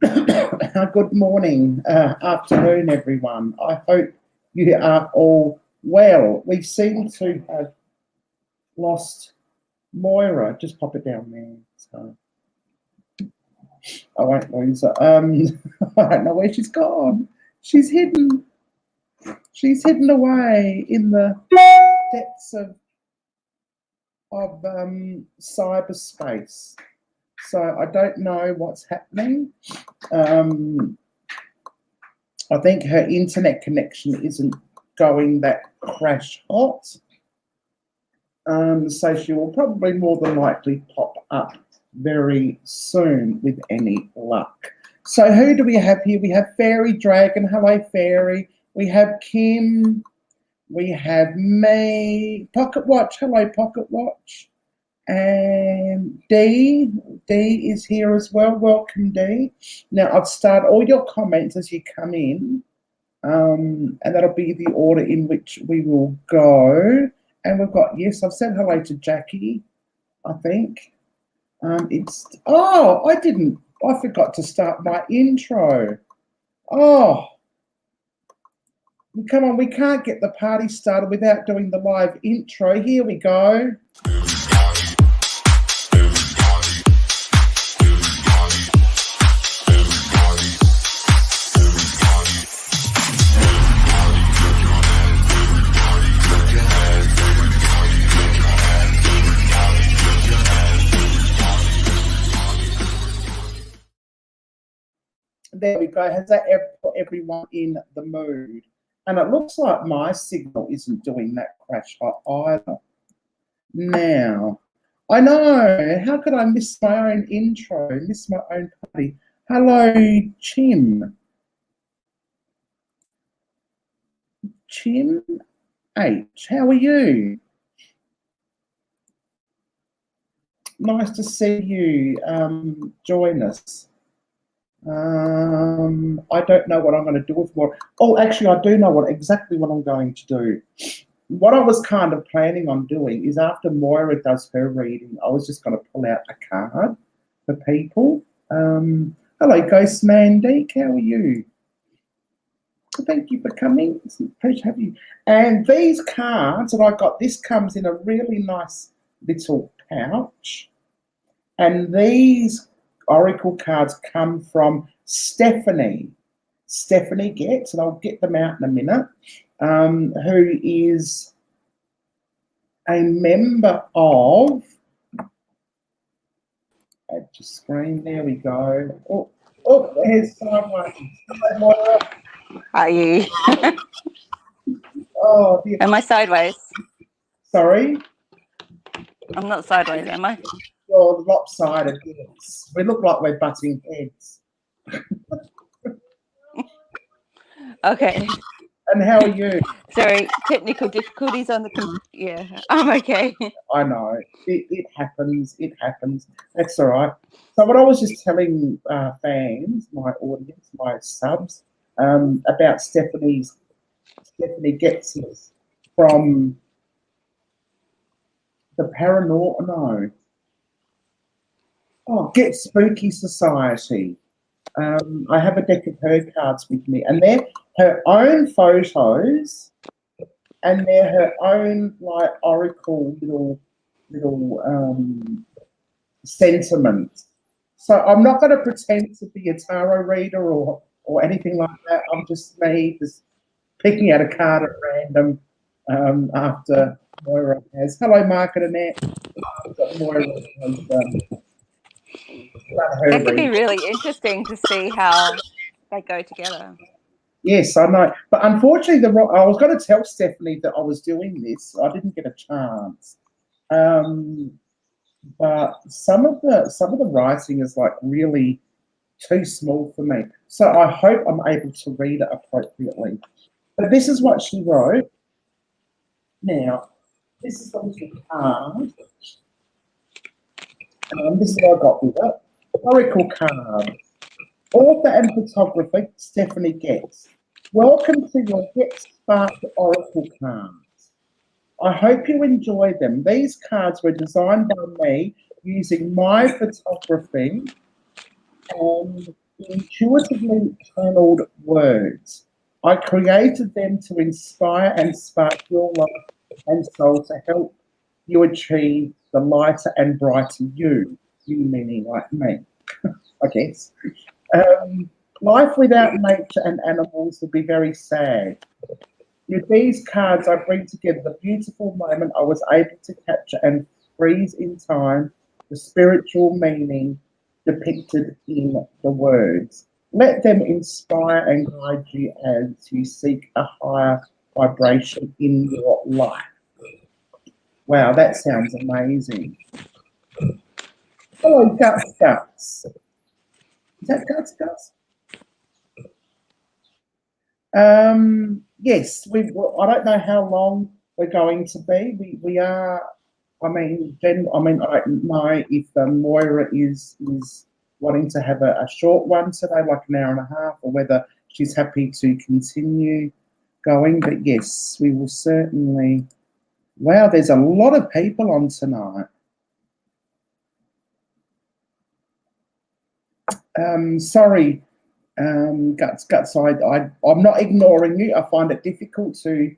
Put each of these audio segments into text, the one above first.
Good morning, afternoon, everyone. I hope you are all well. We seem to have lost Moira. Just pop it down there. So I won't lose her. I don't know where she's gone. She's hidden. She's hidden away in the depths of cyberspace. So I don't know what's happening. I think her internet connection isn't going that crash hot. So she will probably more than likely pop up very soon with any luck. So who do we have here? We have Fairy Dragon. Hello, Fairy. We have Kim. We have me. Pocket Watch. Hello, Pocket Watch. And D is here as well. Welcome, D. Now, I'll start all your comments as you come in, and that'll be the order in which we will go. And we've got, yes, I've said hello to Jackie, I think. I forgot to start my intro. Oh, come on, we can't get the party started without doing the live intro. Here we go. There we go. Has that put everyone in the mood? And it looks like my signal isn't doing that crash hot either. Now, I know. How could I miss my own intro, miss my own party? Hello, Chim. Chim H, how are you? Nice to see you join us. I don't know what I'm going to do with more. Oh, actually, I do know exactly what I'm going to do. What I was kind of planning on doing is after Moira does her reading, I was just going to pull out a card for people. Hello, Ghost Mandy. How are you? Thank you for coming. It's a pleasure to have you. And these cards that I got, this comes in a really nice little pouch. And these Oracle cards come from Stephanie. Stephanie Getz, and I'll get them out in a minute, who is a member of, add to screen, there we go. Oh, there's someone. How are you? Oh, dear. Am I sideways? Sorry? I'm not sideways, am I? You're lopsided, yes. We look like we're butting heads. Okay. And how are you? Sorry, technical difficulties on the yeah, I'm okay. I know. It happens. It happens. That's all right. So what I was just telling fans, my audience, my subs, about Stephanie Getz from the Paranormal, no. Oh, Get Spooky Society. I have a deck of her cards with me, and they're her own photos, and they're her own like oracle little sentiments. So I'm not going to pretend to be a tarot reader or anything like that. I'm just me, just picking out a card at random after Moira has. Hello, Mark and Annette. Moira has That could be really interesting to see how they go together. Yes, I know. But unfortunately, I was going to tell Stephanie that I was doing this. I didn't get a chance. But some of the writing is like really too small for me. So I hope I'm able to read it appropriately. But this is what she wrote. Now, this is the little card. This is what I got with it. Oracle card. Author and photographer Stephanie Getz. Welcome to your Get Sparked Oracle cards. I hope you enjoy them. These cards were designed by me using my photography intuitively channeled words. I created them to inspire and spark your life and soul to help you achieve the lighter and brighter you meaning like me, I guess. Life without nature and animals would be very sad. With these cards, I bring together the beautiful moment I was able to capture and freeze in time the spiritual meaning depicted in the words. Let them inspire and guide you as you seek a higher vibration in your life. Wow, that sounds amazing. Hello, Guts. Is that Guts? Yes, I don't know how long we're going to be. We are. I mean, I don't know if Moira is wanting to have a short one today, like an hour and a half, or whether she's happy to continue going. But yes, we will certainly. Wow, there's a lot of people on tonight. Sorry, Guts. I'm not ignoring you. I find it difficult to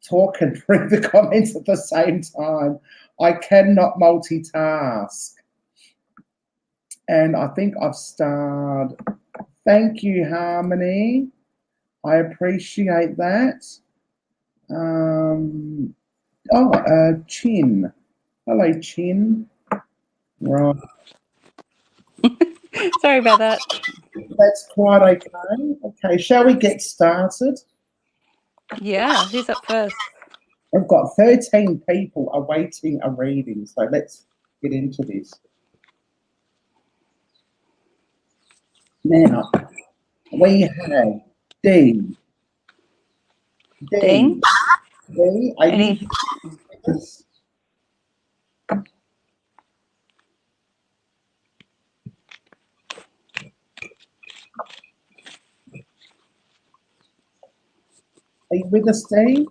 talk and read the comments at the same time. I cannot multitask. And I think I've starred. Thank you, Harmony. I appreciate that. Chin. Hello, Chin. Right. Sorry about that. That's quite okay. Okay, shall we get started? Yeah, who's up first? I've got 13 people awaiting a reading, so let's get into this. Now, we have D. Dean? D, are you with us, Dee?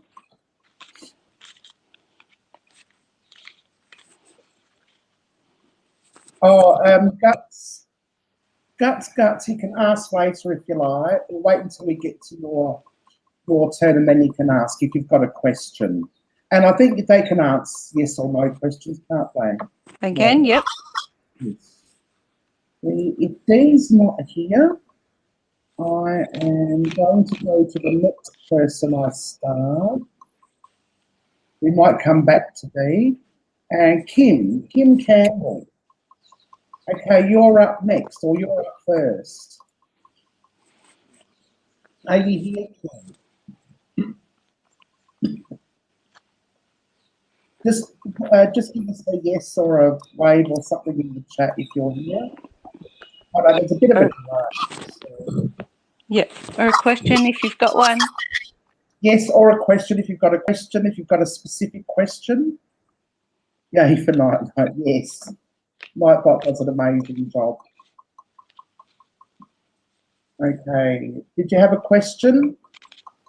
Oh, Guts, you can ask later if you like. We'll wait until we get to your turn and then you can ask if you've got a question. And I think they can answer yes or no questions, can't they? They can, yep. Yes. If Dee's not here, I am going to go to the next person I starred. We might come back to Dee. And Kim Campbell. Okay, you're up next, or you're up first. Are you here, Kim? Just give us a yes or a wave or something in the chat if you're here. Oh, no, there's a bit of a delay. So. Yeah, or a question if you've got one. Yes, or a question if you've got a question, if you've got a specific question. Yay for Nightbot, yes. Nightbot does an amazing job. Okay, did you have a question?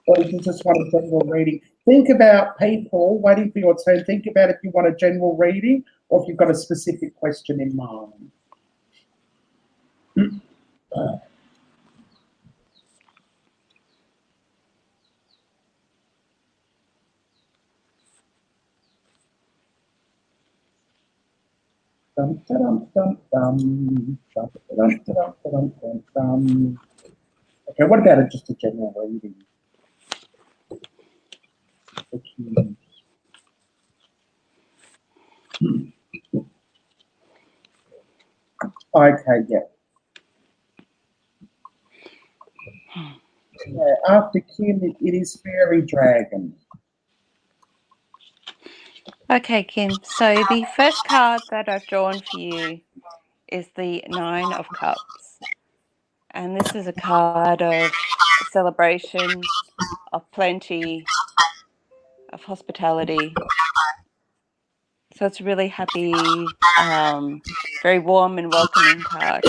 Or did you just want a general reading? Think about people waiting for your turn. Think about if you want a general reading or if you've got a specific question in mind. Dum, dum, dum, dum, dum, dum, dum, dum, dum, dum. Okay, what about just a general reading? Okay, yeah. After Kim, it is Fairy Dragon. Okay, Kim. So the first card that I've drawn for you is the Nine of Cups. And this is a card of celebration, of plenty, of hospitality. So it's a really happy, very warm and welcoming card.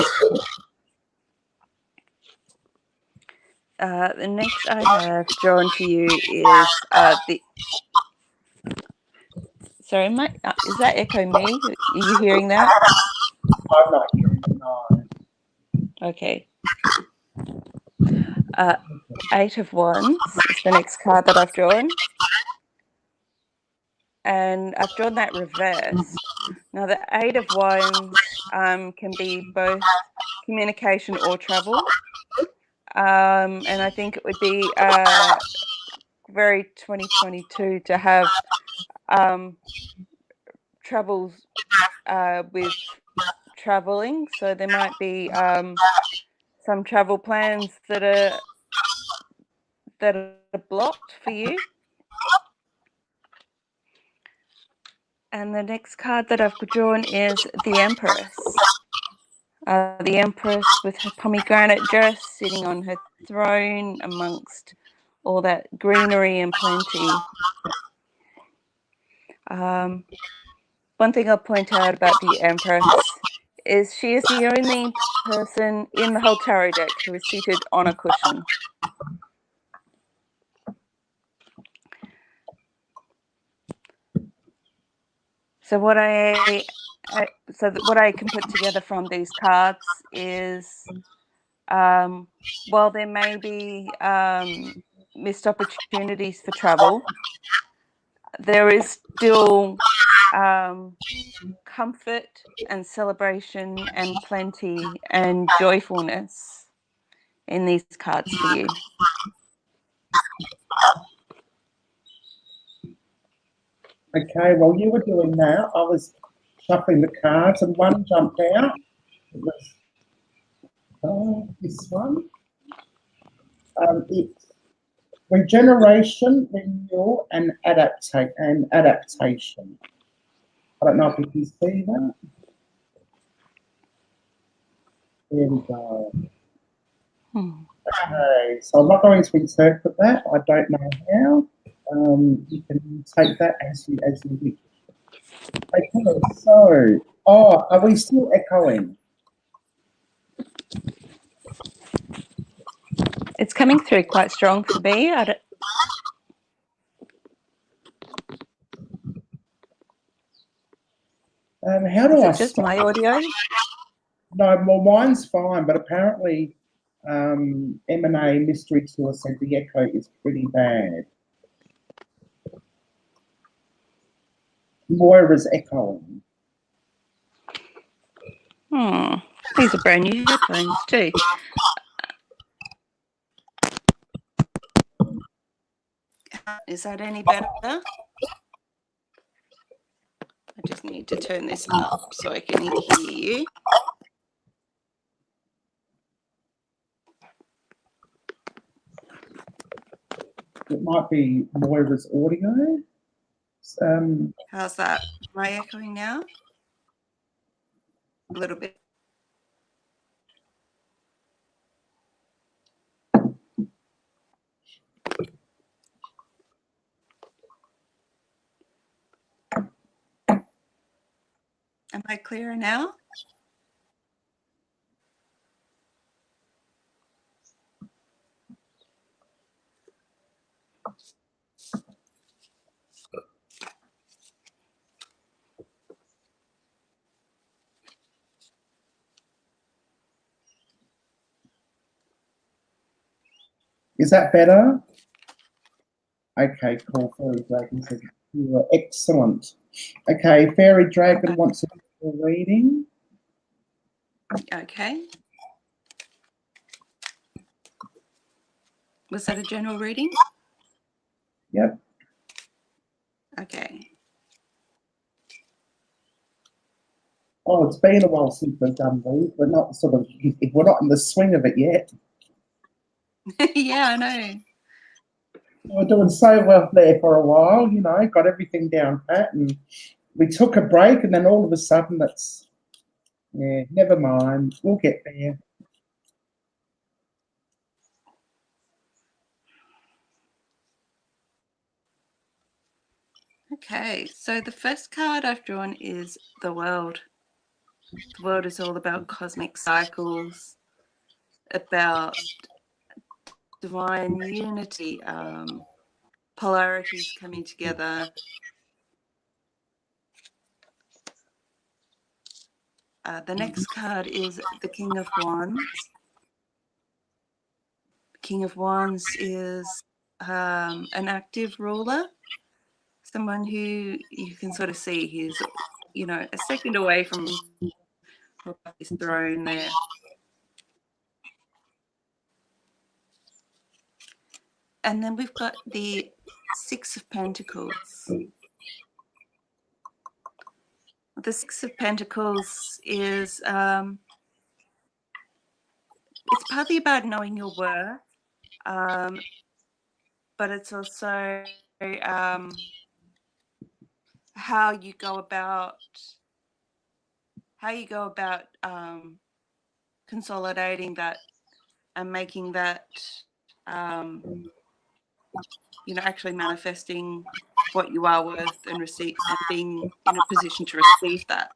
The next I have drawn for you is the... Sorry, is that echo me? Are you hearing that? I'm not hearing it, no. Okay. Eight of Wands is the next card that I've drawn. And I've drawn that reversed. Now, the Eight of Wands can be both communication or travel. And I think it would be very 2022 to have troubles with traveling. So there might be some travel plans that are blocked for you. And the next card that I've drawn is the Empress. The Empress with her pomegranate dress sitting on her throne amongst all that greenery and plenty. One thing I'll point out about the Empress is she is the only person in the whole tarot deck who is seated on a cushion. So what I can put together from these cards is, while there may be missed opportunities for travel, there is still comfort and celebration and plenty and joyfulness in these cards for you. Okay, while you were doing that, I was shuffling the cards and one jumped out. It was this one. It's regeneration, renewal, and adaptation. I don't know if you can see that. There we go. Okay, so I'm not going to interpret that. I don't know how. You can take that as you wish. Okay, so, are we still echoing? It's coming through quite strong for me. How do Is I it just my audio? No, well, mine's fine, but apparently M&A Mystery Tour said the echo is pretty bad. Moira's echoing. These are brand new headphones too. Is that any better? I just need to turn this up so I can hear you. It might be Moira's audio. How's that? Am I echoing now? A little bit. Am I clearer now? Is that better? Okay, cool. Fairy Dragon says you are excellent. Okay, Fairy Dragon wants a reading. Okay. Was that a general reading? Yep. Okay. Oh, it's been a while since we've done these. We're not in the swing of it yet. Yeah, I know. We're doing so well there for a while, you know, got everything down pat, and we took a break, and then all of a sudden never mind, we'll get there. Okay, so the first card I've drawn is the World. The World is all about cosmic cycles, about divine unity, polarities coming together. The next card is the King of Wands. King of Wands is an active ruler, someone who you can sort of see he's, you know, a second away from his throne there. And then we've got the Six of Pentacles. The Six of Pentacles is, it's partly about knowing your worth, but it's also how you go about consolidating that and making that, you know, actually manifesting what you are worth and being in a position to receive that.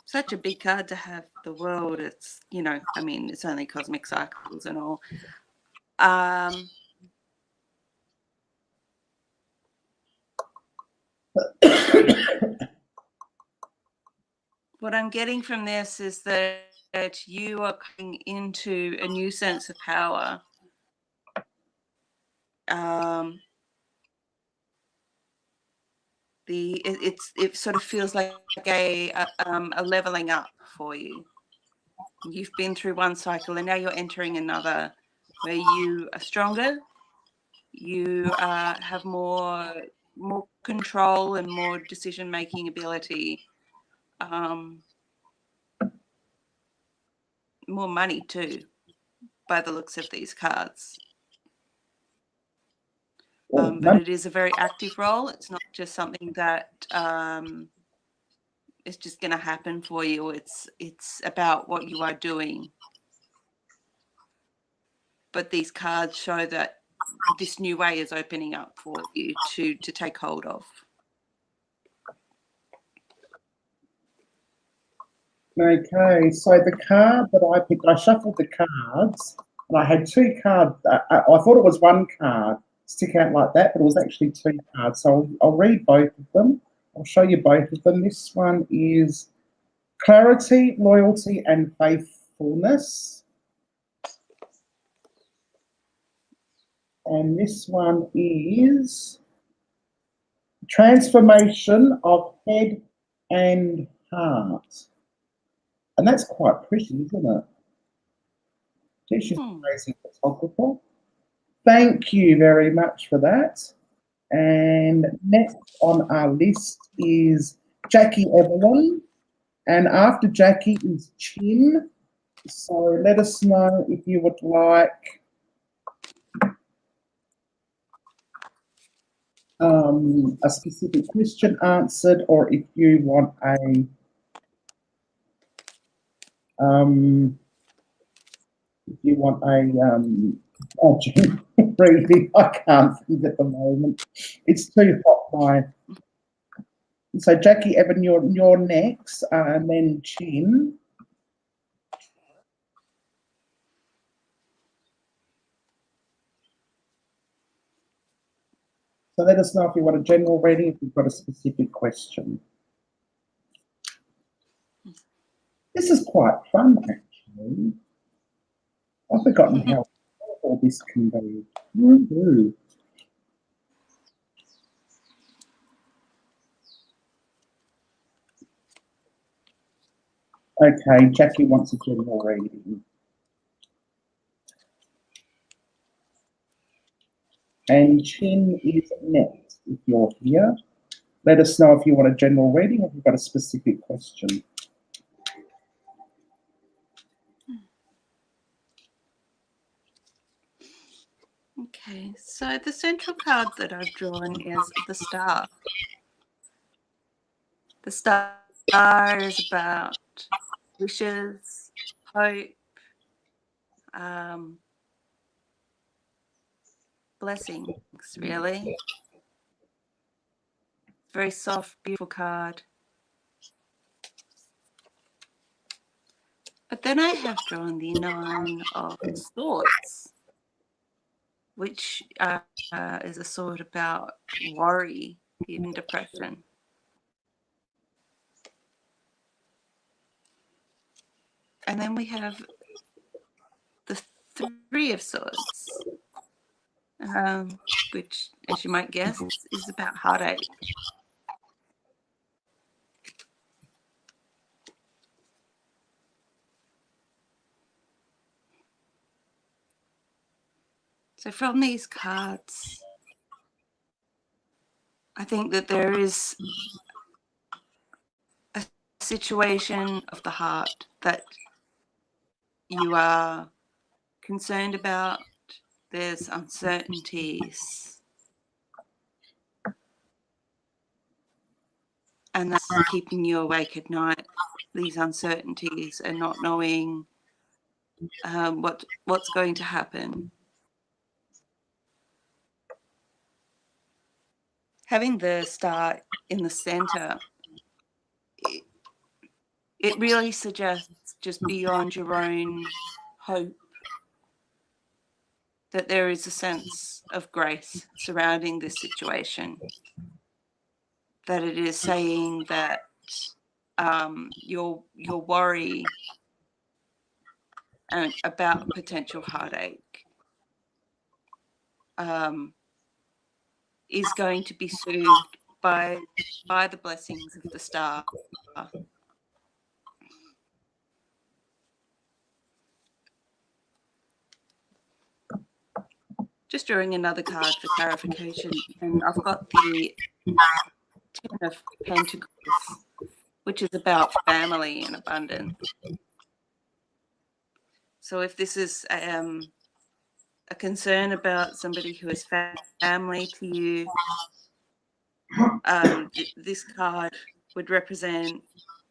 Such a big card to have, the World. It's, you know, I mean, it's only cosmic cycles and all. What I'm getting from this is that you are coming into a new sense of power. It sort of feels like a leveling up for you. You've been through one cycle and now you're entering another where you are stronger. You have more control and more decision-making ability. More money too, by the looks of these cards. But it is a very active role. It's not just something that is just going to happen for you. It's about what you are doing. But these cards show that this new way is opening up for you to take hold of. Okay, so the card that I picked, I shuffled the cards, and I had two cards. I thought it was one card stick out like that, but it was actually two cards. So I'll read both of them. I'll show you both of them. This one is clarity, loyalty, and faithfulness. And this one is transformation of head and heart. And that's quite pretty, isn't it? She's an amazing photographer. Thank you very much for that. And next on our list is Jackie Evelyn. And after Jackie is Chin. So let us know if you would like a specific question answered, or if you want a reading. I can't think at the moment. It's too hot. So Jackie Evan, you're next, and then Chin. So let us know if you want a general reading, if you've got a specific question. This is quite fun, actually. I've forgotten how all this can be. Woo-hoo. Okay, Jackie wants a general reading. And Chin is next, if you're here. Let us know if you want a general reading or if you've got a specific question. Okay, so the central card that I've drawn is the Star. The Star is about wishes, hope, blessings, really. Very soft, beautiful card. But then I have drawn the Nine of Swords, which is a sword about worry, even depression. And then we have the Three of Swords, which, as you might guess, is about heartache. So from these cards, I think that there is a situation of the heart that you are concerned about. There's uncertainties, and that's keeping you awake at night. These uncertainties and not knowing what's going to happen. Having the star in the center, it really suggests just beyond your own hope that there is a sense of grace surrounding this situation, that it is saying that your worry about potential heartache is going to be soothed by the blessings of the star. Just drawing another card for clarification, and I've got the Ten of Pentacles, which is about family and abundance. So if this is a concern about somebody who is family to you, this card would represent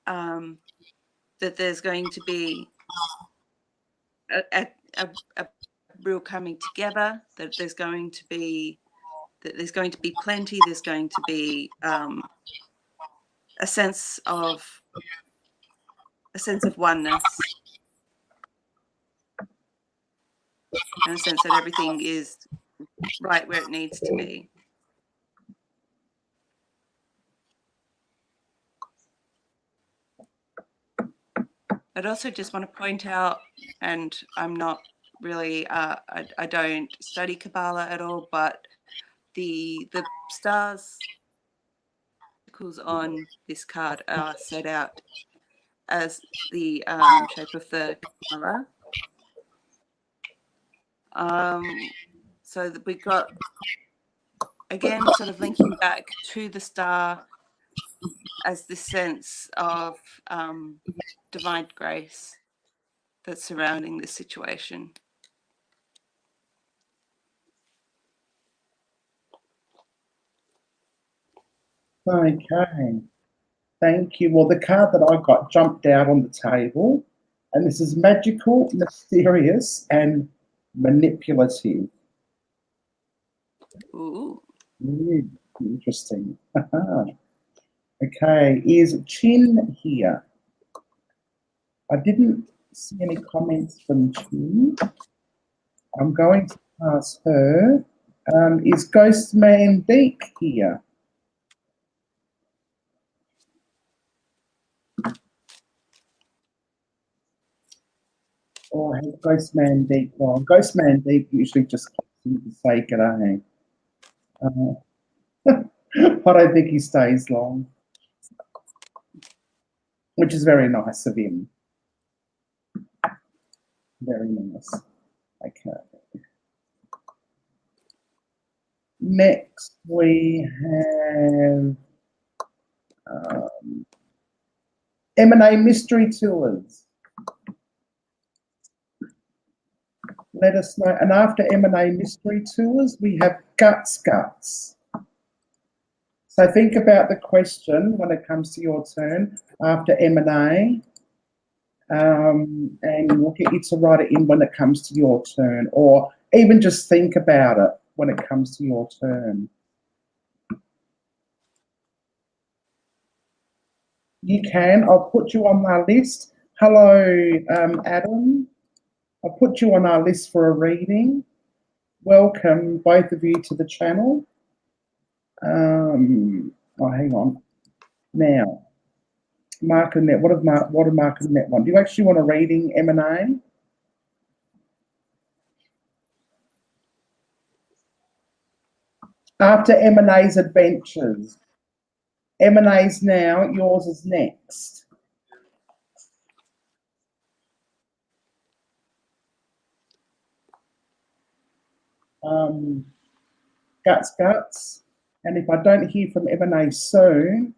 that there's going to be a real coming together, that there's going to be plenty, there's going to be a sense of oneness, and a sense that everything is right where it needs to be. I'd also just want to point out, and I'm not really, I don't study Kabbalah at all, but the stars on this card are set out as the shape of the camera. So that we got, again, sort of linking back to the star as this sense of divine grace that's surrounding this situation. Okay, thank you. Well, the card that I got jumped out on the table, and this is magical, mysterious, and manipulative. Ooh. Interesting. Okay, is Chin here? I didn't see any comments from Chin. I'm going to ask her. Is Ghostman Deek here? Or has Ghostman Deek gone? Ghostman Deek usually just comes in to say g'day. I don't think he stays long, which is very nice of him. Very nice. Okay. Next, we have M&A Mystery Tours. Let us know. And after M&A Mystery Tours, we have Guts. So think about the question when it comes to your turn after M&A, and we'll get you to write it in when it comes to your turn, or even just think about it when it comes to your turn. You can. I'll put you on my list. Hello, Adam. I'll put you on our list for a reading. welcome both of you to the channel. Oh, hang on. Now, Mark and Net, what did Mark and Net want? Do you actually want a reading, M&A? After M&A's adventures. M&A's now, yours is next. Guts. And if I don't hear from M&A soon,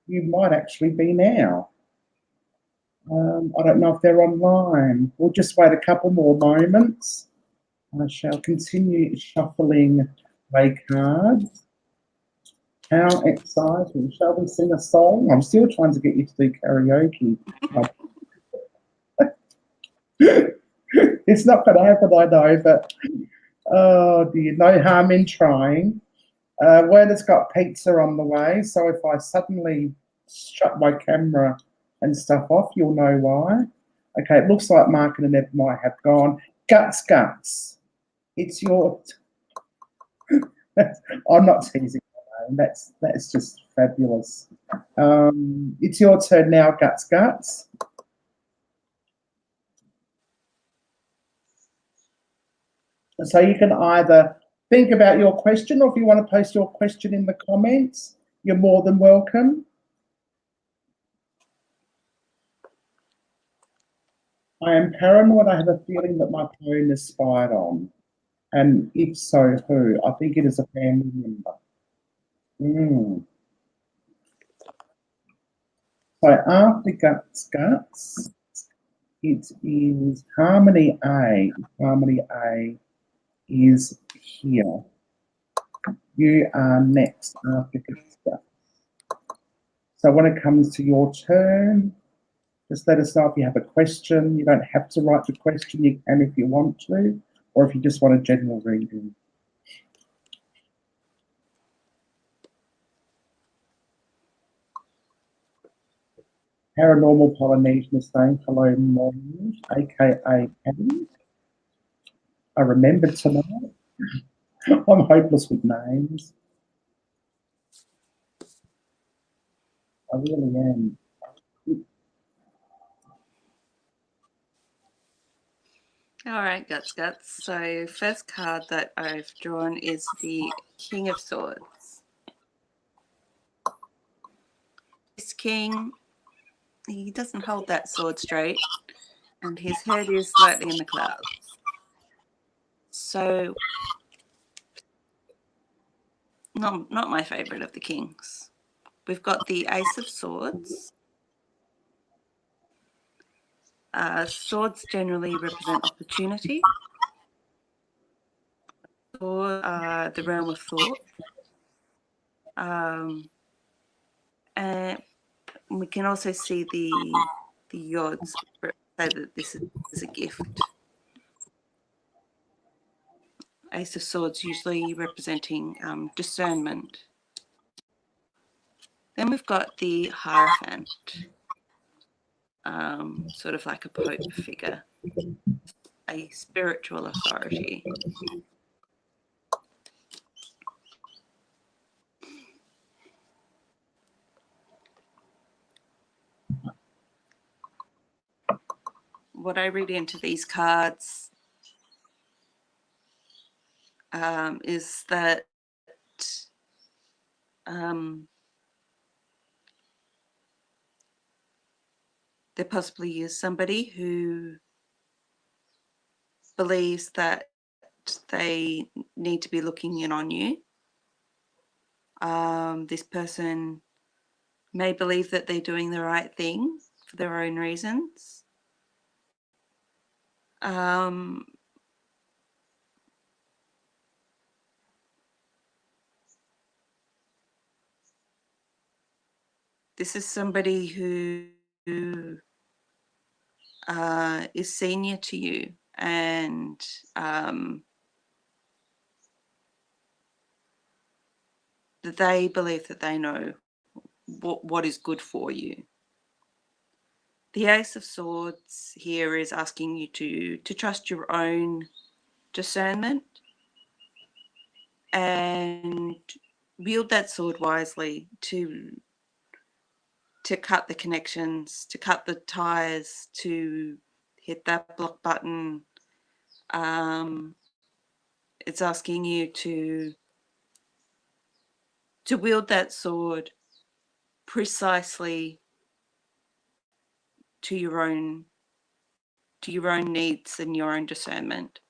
you might actually be now. I don't know if they're online. We'll just wait a couple more moments. I shall continue shuffling my cards. How exciting. Shall we sing a song? I'm still trying to get you to do karaoke. It's not going to happen, I know, but oh dear, no harm in trying. Werner's got pizza on the way, so if I suddenly shut my camera and stuff off, you'll know why. Okay, it looks like Mark and Annette might have gone. Guts. It's your... I'm not teasing. That's just fabulous. It's your turn now, Guts. So you can either think about your question, or if you want to post your question in the comments, you're more than welcome. I am paranoid. I have a feeling that my phone is spied on. And if so, who? I think it is a family member. So after Guts, it is Harmony A. Harmony A is here. You are next after Guts. So when it comes to your turn, just let us know if you have a question. You don't have to write the question. You can if you want to, or if you just want a general reading. Paranormal Polynesian is saying hello, Moira, aka Abby. I remembered tonight. I'm hopeless with names. I really am. All right, Guts. So first card that I've drawn is the King of Swords. This king, he doesn't hold that sword straight, and his head is slightly in the clouds. So not my favorite of the kings. We've got the Ace of Swords. Swords generally represent opportunity. Swords are the realm of thought. And we can also see the yods say that this is a gift. Ace of Swords usually representing discernment. Then we've got the Hierophant, sort of like a pope figure, a spiritual authority. What I read into these cards is that there possibly is somebody who believes that they need to be looking in on you. This person may believe that they're doing the right thing for their own reasons. This is somebody who is senior to you, and that they believe that they know what is good for you. The Ace of Swords here is asking you to trust your own discernment, and wield that sword wisely to cut the connections, to cut the ties, to hit that block button. It's asking you to wield that sword precisely to your own needs and your own discernment.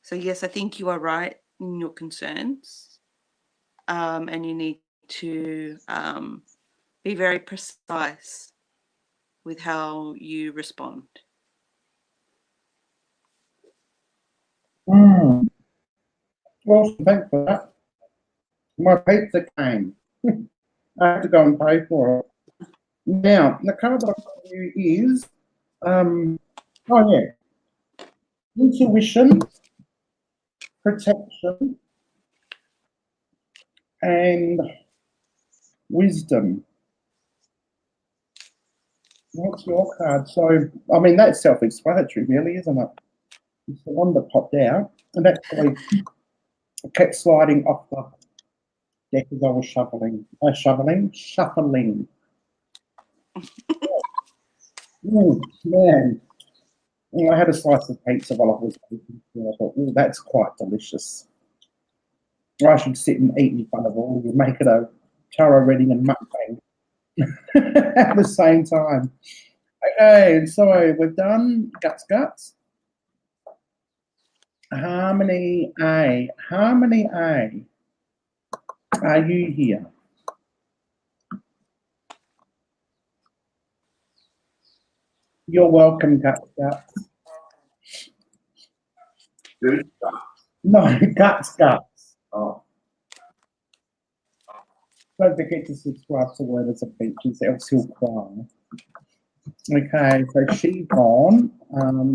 So yes, I think you are right in your concerns, and you need to be very precise with how you respond. Well, thanks for that. My pizza came. I have to go and pay for it. Now, the card that I've got for you is, intuition, protection, and wisdom. What's your card? So, I mean, that's self-explanatory, really, isn't it? It's the one that popped out, and actually kept sliding off the deck as I was shuffling. Oh, man. I had a slice of pizza while I was eating. I thought, oh, that's quite delicious. I should sit and eat in front of all of you, make it a taro reading and mukbang at the same time. Okay, so we've done guts. Harmony A. Harmony A. Are you here? You're welcome, guts. Good. No, guts. Oh. Don't forget to subscribe to Word as a Features, else he'll cry. Okay, so she's gone.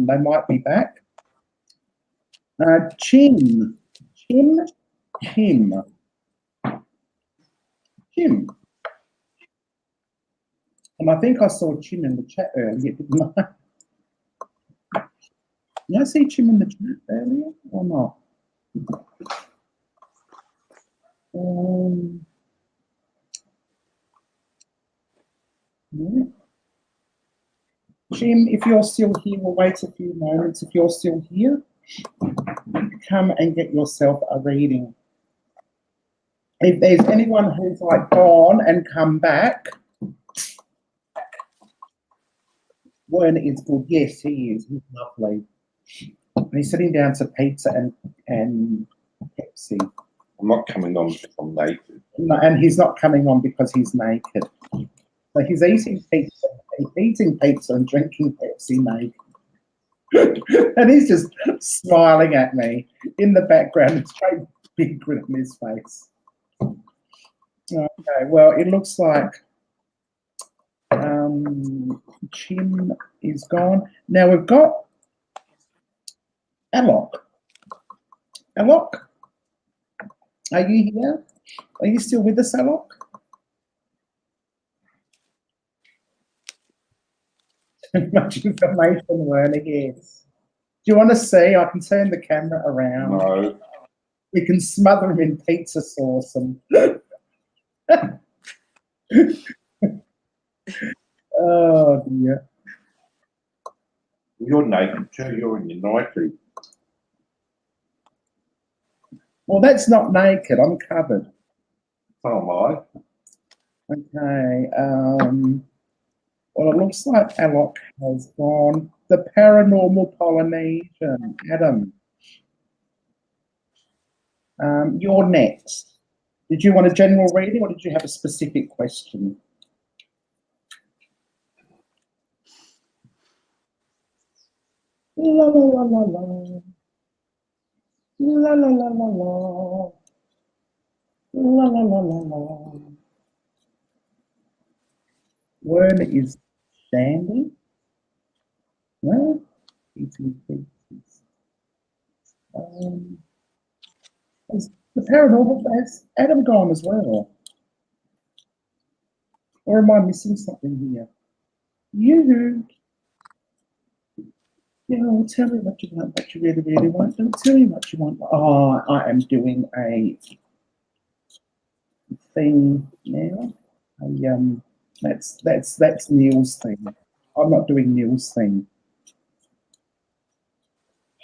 They might be back. Chim. And I think I saw Chim in the chat earlier, didn't I? Did I see Chim in the chat earlier or not? Yeah. Chim, if you're still here, we'll wait a few moments. If you're still here, come and get yourself a reading. If there's anyone who's like gone and come back, Juan is good. Yes, he is. He's lovely. And he's sitting down to pizza and Pepsi. I'm not coming on because I'm naked. No, and he's not coming on because he's naked. So he's eating pizza and drinking Pepsi naked. And he's just smiling at me in the background. It's a great big grin on his face. Okay, well, it looks like Chim is gone. Now we've got Alok. Alok, are you here? Are you still with us, Alok? Too much information, Werner, yes. Do you want to see? I can turn the camera around. No. We can smother him in pizza sauce and oh dear. You're naked too. You're in your nightie. Well, that's not naked. I'm covered. So am I. Okay. Well, it looks like Alok has gone. The paranormal Polynesian, Adam. You're next. Did you want a general reading or did you have a specific question? La la la la la. La la la la la. La la la la la. Worm is standing. Well, eating pieces. Has the paranormal, has Adam gone as well? Or am I missing something here? You. Yeah, well, tell me what you want, what you really, really want. Don't tell me what you want. Oh, I am doing a thing now. That's Neil's thing. I'm not doing Neil's thing.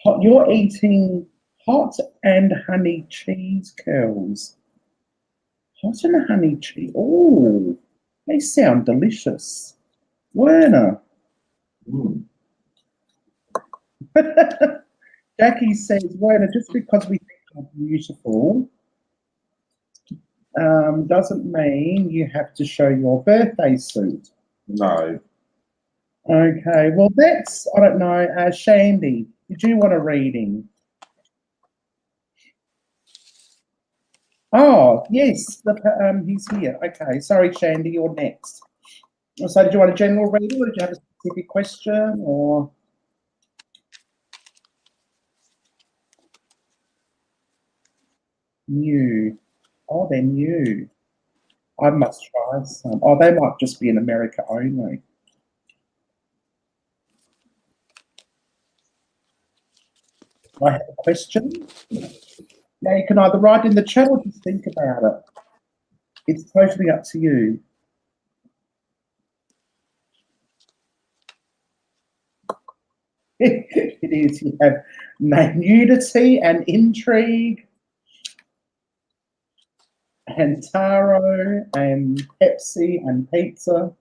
You're eating hot and honey cheese curls. Hot and honey cheese. Oh, they sound delicious. Werner. Mm. Jackie says, Werner, just because we think you're beautiful doesn't mean you have to show your birthday suit. No. Okay, well, that's, I don't know, Shandy, did you want a reading? Oh, yes, he's here. Okay, sorry, Shandy, you're next. So did you want a general reading or did you have a specific question or? New. Oh, they're new. I must try some. Oh, they might just be in America only. I have a question. Now you can either write in the chat or just think about it. It's totally up to you. It is. You have nudity and intrigue and taro and Pepsi and pizza.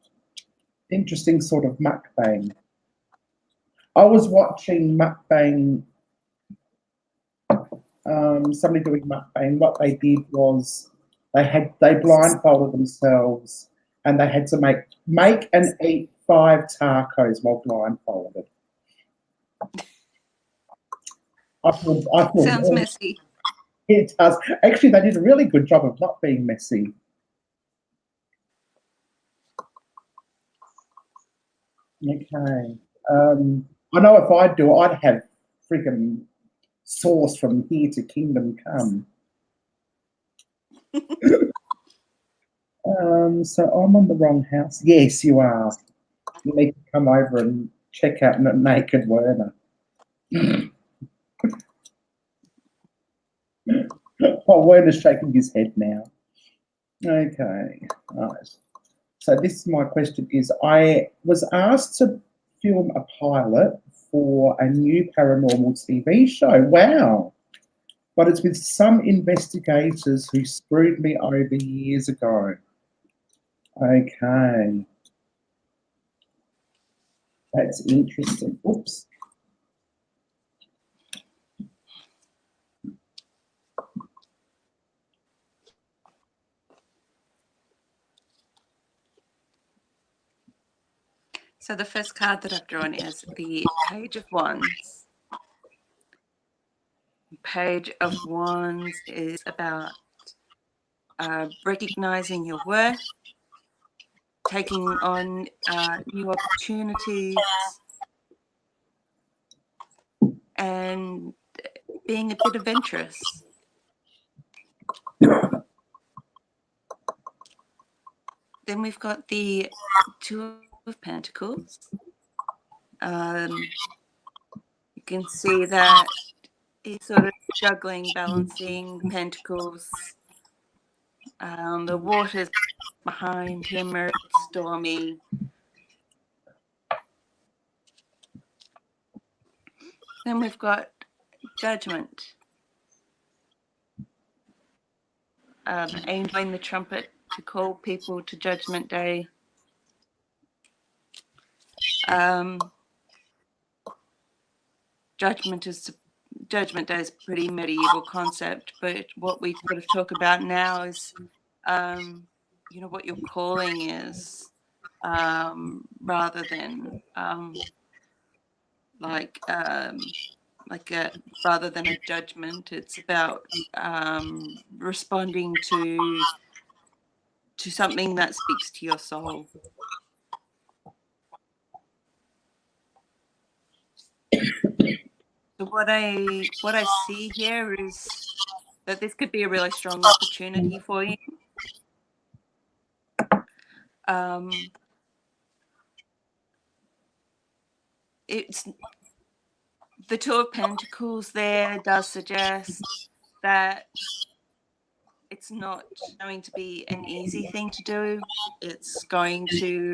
Interesting sort of mukbang. I was watching mukbang, somebody doing mukbang. What they did was they blindfolded themselves and they had to make and eat 5 tacos while blindfolded. I thought Sounds messy. It does. Actually, they did a really good job of not being messy. Okay. I know if I do, I'd have freaking sauce from here to kingdom come. So I'm on the wrong house. Yes, you are. You need to come over and check out Naked Werner. Oh, Werner's shaking his head now. Okay, right. So this, my question is, I was asked to film a pilot for a new paranormal TV show. Wow. But it's with some investigators who screwed me over years ago. Okay. That's interesting. Oops. So the first card that I've drawn is the Page of Wands. Page of Wands is about recognizing your worth, taking on new opportunities, and being a bit adventurous. Then we've got the Two of Pentacles. You can see that he's sort of juggling, balancing the pentacles. The waters behind him are stormy. Then we've got Judgment. Angling the trumpet to call people to Judgment Day. Judgment Day is a pretty medieval concept, but what we sort of talk about now is, you know, what your calling is, rather than rather than a judgment. It's about responding to something that speaks to your soul. So what I see here is that this could be a really strong opportunity for you. the Two of Pentacles there does suggest that it's not going to be an easy thing to do. It's going to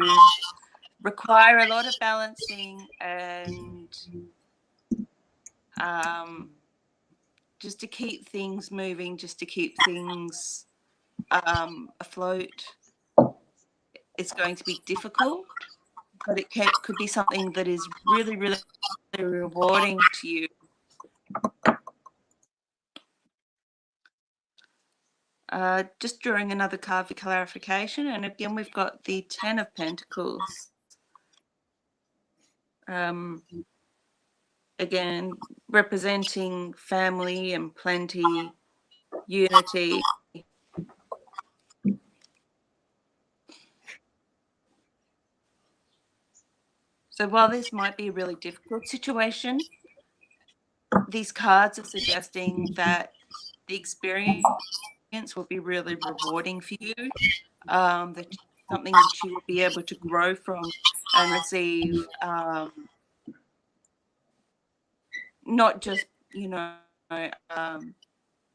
require a lot of balancing and just to keep things moving, just to keep things afloat. It's going to be difficult, but it could be something that is really, really rewarding to you. Just drawing another card for clarification, and again we've got the Ten of Pentacles. Again, representing family and plenty, unity. So while this might be a really difficult situation, these cards are suggesting that the experience will be really rewarding for you, that something that you will be able to grow from and receive not just,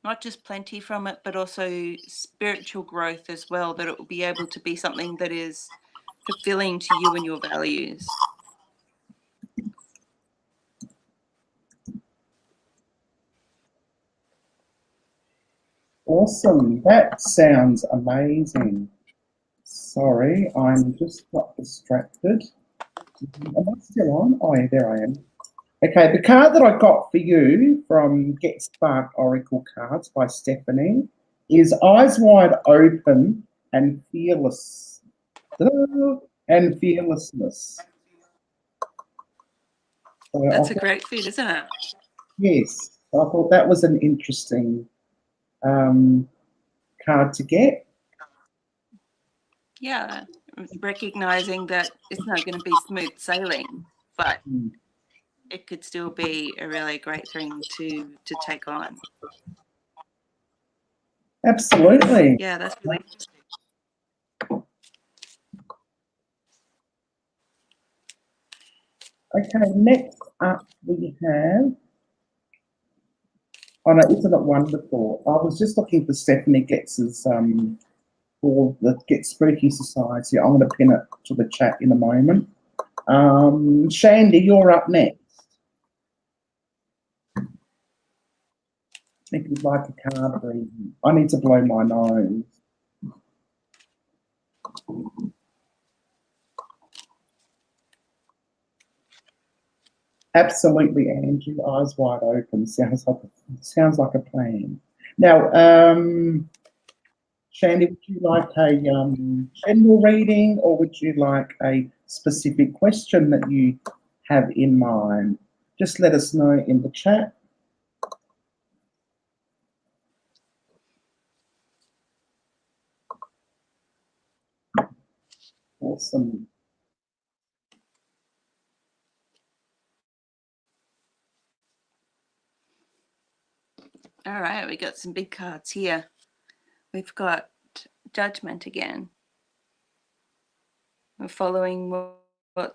not just plenty from it, but also spiritual growth as well, that it will be able to be something that is fulfilling to you and your values. Awesome. That sounds amazing. Sorry, I'm just got distracted. Am I still on? Oh, yeah, there I am. Okay, the card that I got for you from Get Spark Oracle Cards by Stephanie is Eyes Wide Open and Fearless. And Fearlessness. So That's a great fit, isn't it? Yes, I thought that was an interesting card to get. Yeah, recognizing that it's not going to be smooth sailing, but it could still be a really great thing to take on. Absolutely. Yeah, that's really interesting. Okay, next up we have, oh no, isn't it wonderful? I was just looking for Stephanie Getz's for the Get Spooky Society. I'm going to pin it to the chat in a moment. Shandy, you're up next. If you'd like a card reading. I need to blow my nose. Absolutely, Angie. Eyes wide open. Sounds like a plan. Now, Shandy, would you like a general reading, or would you like a specific question that you have in mind? Just let us know in the chat. Awesome. All right, we got some big cards here. We've got Judgment again. We're following what's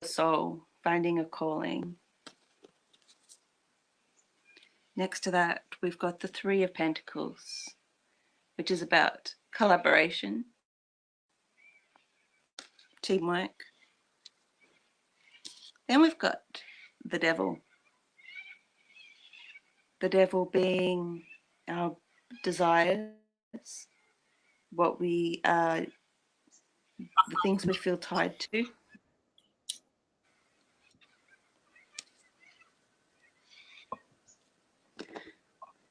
the soul, finding a calling. Next to that, we've got the Three of Pentacles, which is about collaboration, teamwork. Then we've got the Devil. The Devil being our desires, what we the things we feel tied to.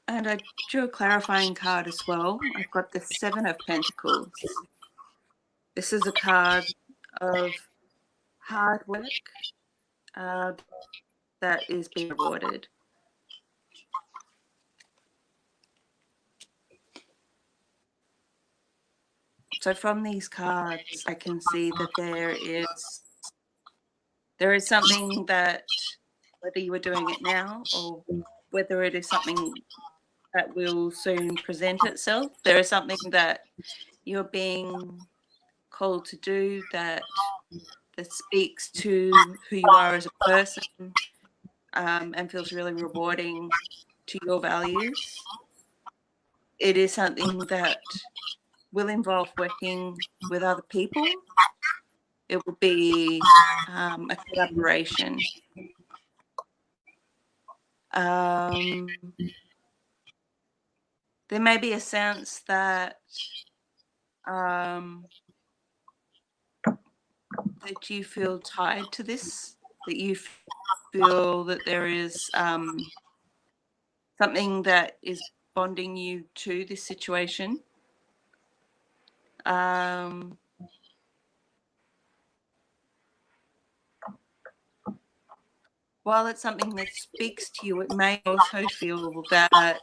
And I drew a clarifying card as well. I've got the Seven of Pentacles. This is a card of hard work that is being rewarded. So from these cards, I can see that there is something that, whether you are doing it now or whether it is something that will soon present itself, there is something that you're being called to do that speaks to who you are as a person, and feels really rewarding to your values. It is something that will involve working with other people. It will be a collaboration. There may be a sense that that you feel tied to this, that you feel that there is something that is bonding you to this situation. While it's something that speaks to you, it may also feel that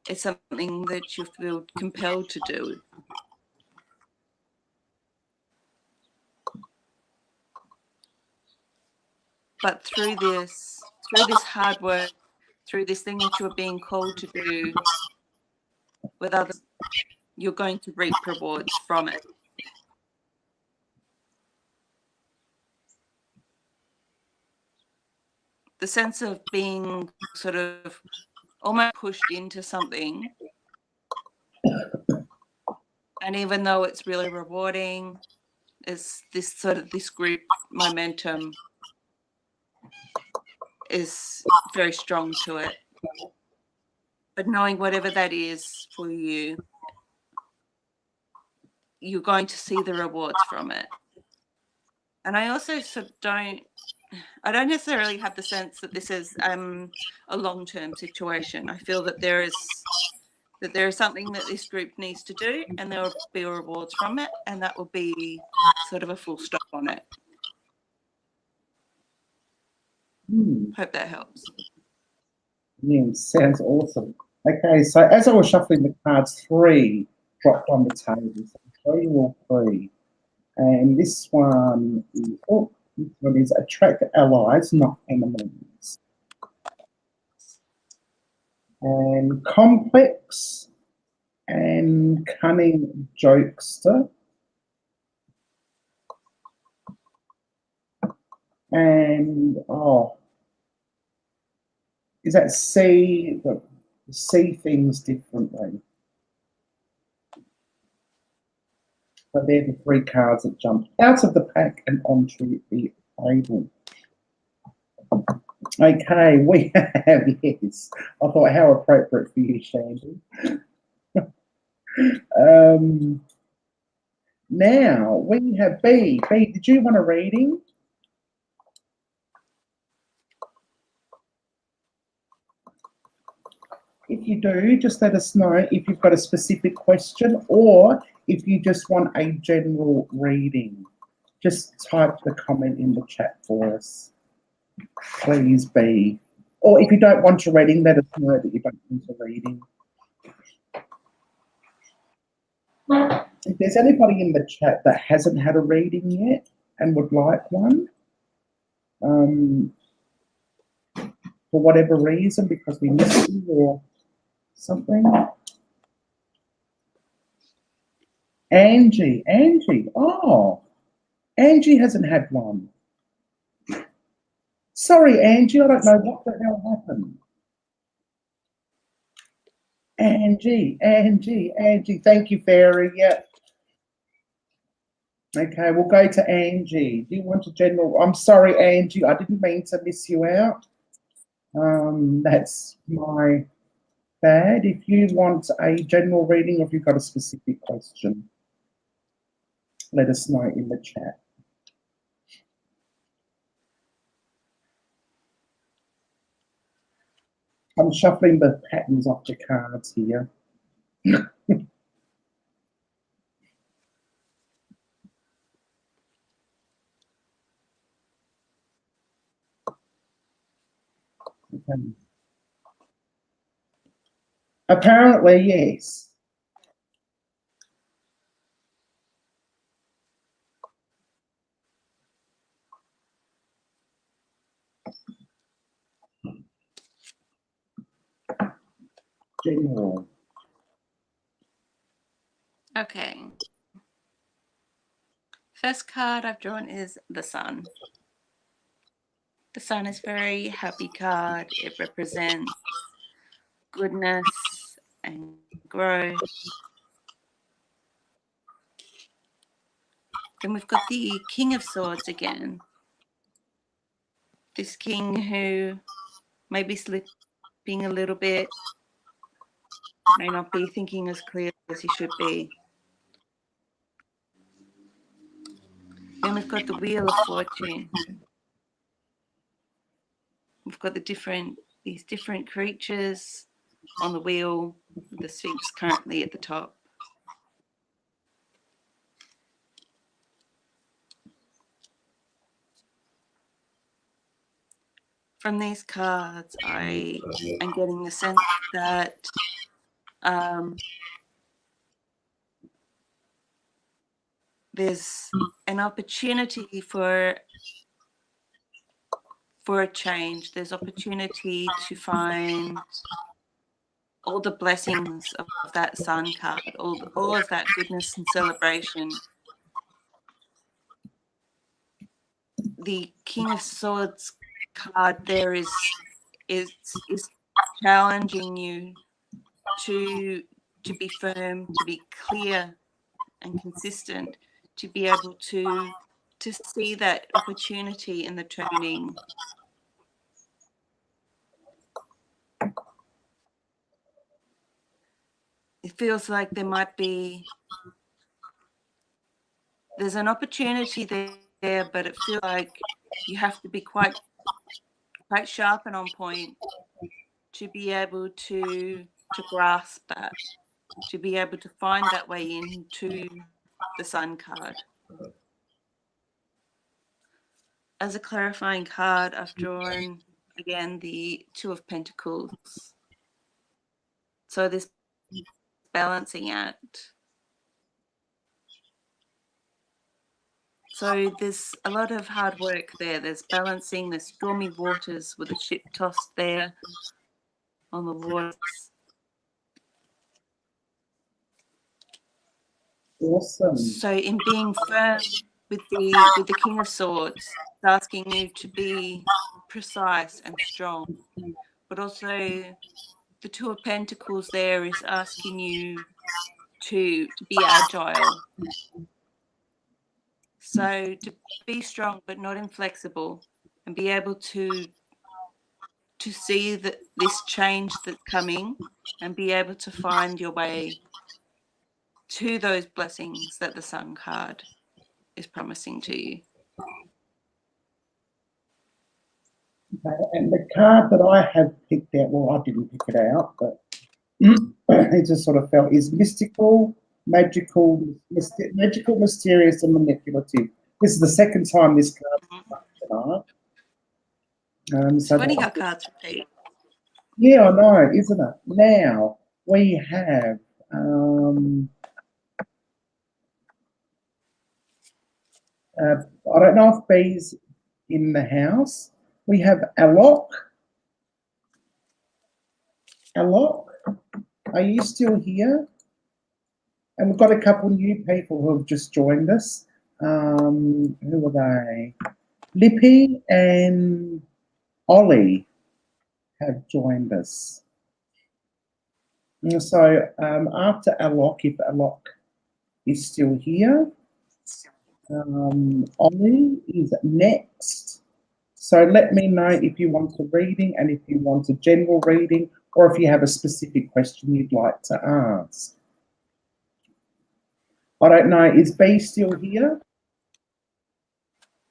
it's something that you feel compelled to do. But through this hard work, through this thing that you're being called to do with others, you're going to reap rewards from it. The sense of being sort of almost pushed into something, and even though it's really rewarding, is this group momentum is very strong to it. But knowing whatever that is for you, you're going to see the rewards from it. And I also I don't necessarily have the sense that this is a long-term situation. I feel that there is something that this group needs to do, and there will be rewards from it, and that will be sort of a full stop on it. Hope that helps. Yeah, sounds awesome. Okay, so as I was shuffling the cards, 3 dropped on the table. So 3 or 3. And this one is attract allies, not enemies. And complex and cunning jokester. And is that see things differently? But they're the 3 cards that jumped out of the pack and onto the table. Okay, we have, yes. I thought, how appropriate for you, Shandy. Now we have B. B, did you want a reading? If you do, just let us know if you've got a specific question or if you just want a general reading. Just type the comment in the chat for us. Please be. Or if you don't want a reading, let us know that you don't want a reading. If there's anybody in the chat that hasn't had a reading yet and would like one, for whatever reason, because we missed you or something. Angie, oh, Angie hasn't had one. Sorry, Angie, I don't know what the hell happened. Angie, thank you, Fairy, yeah. Okay, we'll go to Angie. Do you want a general? I'm sorry, Angie, I didn't mean to miss you out. That's my bad. If you want a general reading or if you've got a specific question, let us know in the chat. I'm shuffling the patterns off the cards here. Okay. Apparently, yes. General. Okay. First card I've drawn is the Sun. The Sun is a very happy card. It represents goodness and growth. Then we've got the King of Swords again. This king who may be slipping a little bit, may not be thinking as clear as he should be. Then we've got the Wheel of Fortune. We've got these different creatures on the wheel, with the Sphinx currently at the top. From these cards, I am getting the sense that there's an opportunity for a change. There's opportunity to find all the blessings of that Sun card, all of that goodness and celebration. The King of Swords card there is challenging you to be firm, to be clear and consistent, to be able to see that opportunity in the turning. It feels like there's an opportunity there, but it feels like you have to be quite sharp and on point to be able to grasp that, to be able to find that way into the Sun card. As a clarifying card, I've drawn again the Two of Pentacles. So this balancing act. So there's a lot of hard work there. There's balancing, there's stormy waters with a ship tossed there on the waters. Awesome. So in being firm with the King of Swords, it's asking you to be precise and strong, but also the Two of Pentacles there is asking you to be agile. So to be strong but not inflexible, and be able to see that this change that's coming, and be able to find your way to those blessings that the Sun card is promising to you. Okay, and the card that I have picked out, well, I didn't pick it out, but it just sort of felt, is mystical, magical, mysterious, and manipulative. This is the second time this card tonight. It's funny how cards repeat. Yeah, I know, isn't it? Now we have I don't know if B's in the house. We have Alok. Alok, are you still here? And we've got a couple new people who have just joined us. Who are they? Lippy and Ollie have joined us. And so after Alok, if Alok is still here, Ollie is next. So let me know if you want a reading and if you want a general reading, or if you have a specific question you'd like to ask. I don't know, is B still here?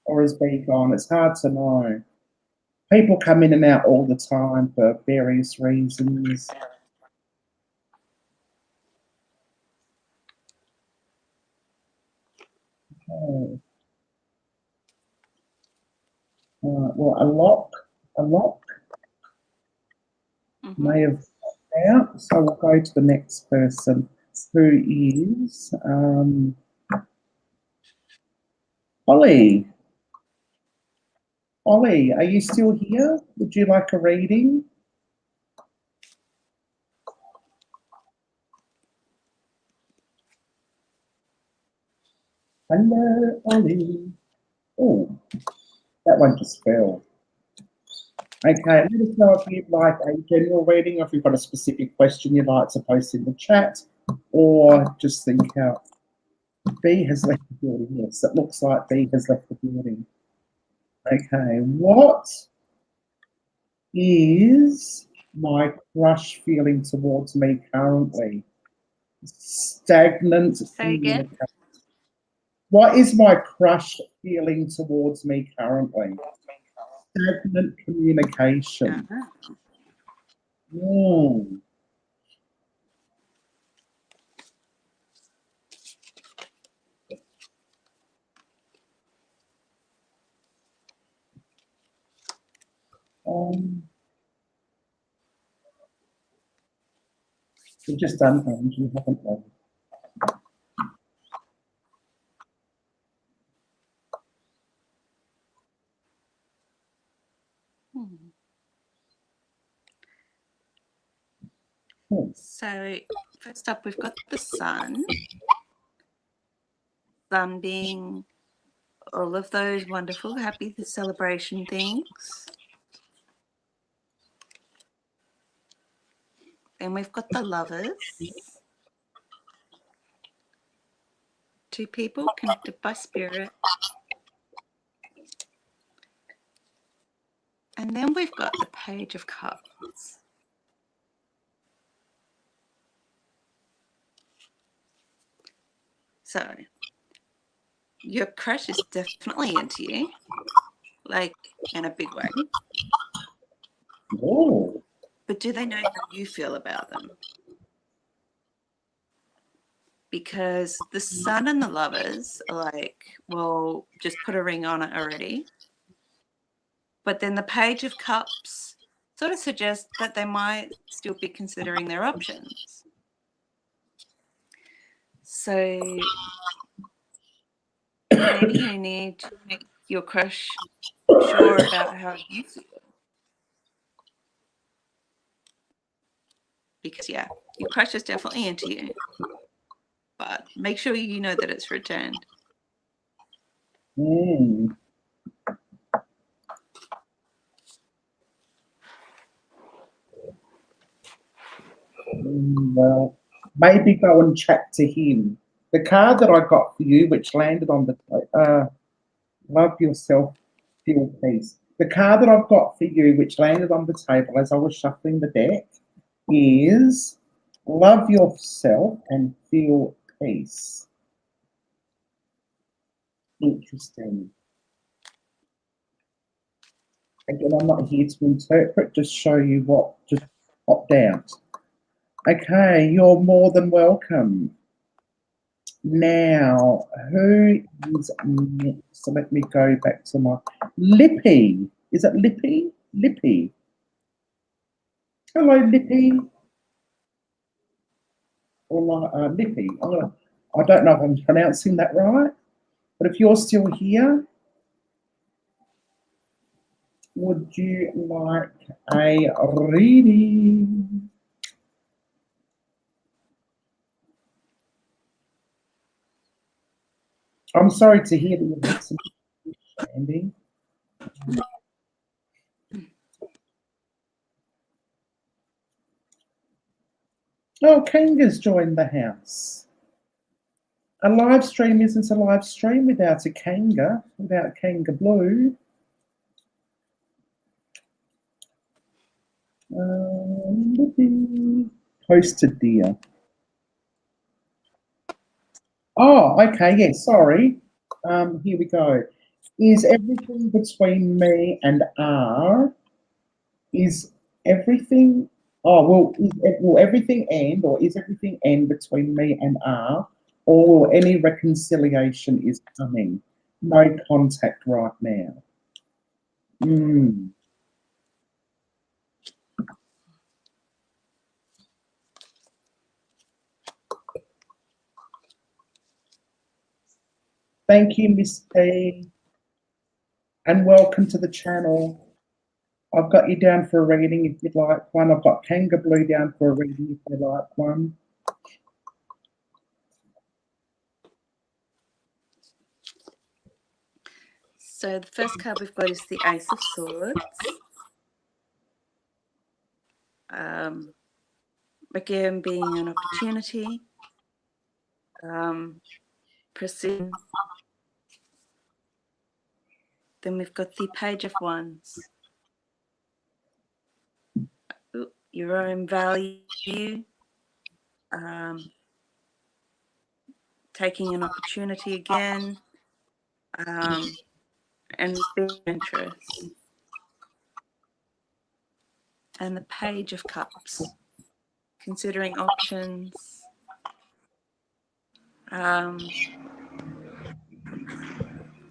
Or is B gone? It's hard to know. People come in and out all the time for various reasons. Okay. Well, Alok may have gone out, so we'll go to the next person, who is Ollie. Ollie, are you still here? Would you like a reading? Hello, Ollie. Oh, that one just fell. Okay, let us know if you'd like a general reading, or if you've got a specific question you'd like to post in the chat, or just think out. B has left the building. Yes, it looks like B has left the building. Okay, what is my crush feeling towards me currently? Stagnant Say again. communication. What is my crush feeling towards me currently? Stagnant communication. Mm. We've just done Angie, haven't we? So first up, we've got the sun. Sun being all of those wonderful, happy celebration things. Then we've got the lovers. Two people connected by spirit. And then we've got the Page of Cups. So your crush is definitely into you, like in a big way. Oh. But do they know how you feel about them? Because the sun and the lovers are like, well, just put a ring on it already. But then the Page of Cups sort of suggests that they might still be considering their options. So maybe you need to make your crush sure about how you feel. Because, yeah, your crush is definitely into you. But make sure you know that it's returned. Well, maybe go and chat to him. The card that I got for you, which landed on the love yourself, feel peace. The card that I've got for you, which landed on the table as I was shuffling the deck, is love yourself and feel peace. Interesting. Again, I'm not here to interpret, just show you what just popped out. Okay, you're more than welcome. Now, who is next? So let me go back to my Lippy. Is it Lippy? Lippy. Hello, Lippy. Or Lippy. I don't know if I'm pronouncing that right, but if you're still here, would you like a reading? I'm sorry to hear that you've had some Andy. Oh, Kanga's joined the house. A live stream isn't a live stream without a Kanga, without Kanga Blue. Posted dear. Oh, okay, yeah, sorry. Here we go. Is everything between me and R? Is everything? Oh, will everything end, or is everything end between me and R, or will any reconciliation is coming? No contact right now. Thank you, Miss P, and welcome to the channel. I've got you down for a reading if you'd like one. I've got Kanga Blue down for a reading if you'd like one. So the first card we've got is the Ace of Swords. again being an opportunity, precision. Then we've got the Page of Wands. Your own value, taking an opportunity again, and being interest. And the Page of Cups, considering options.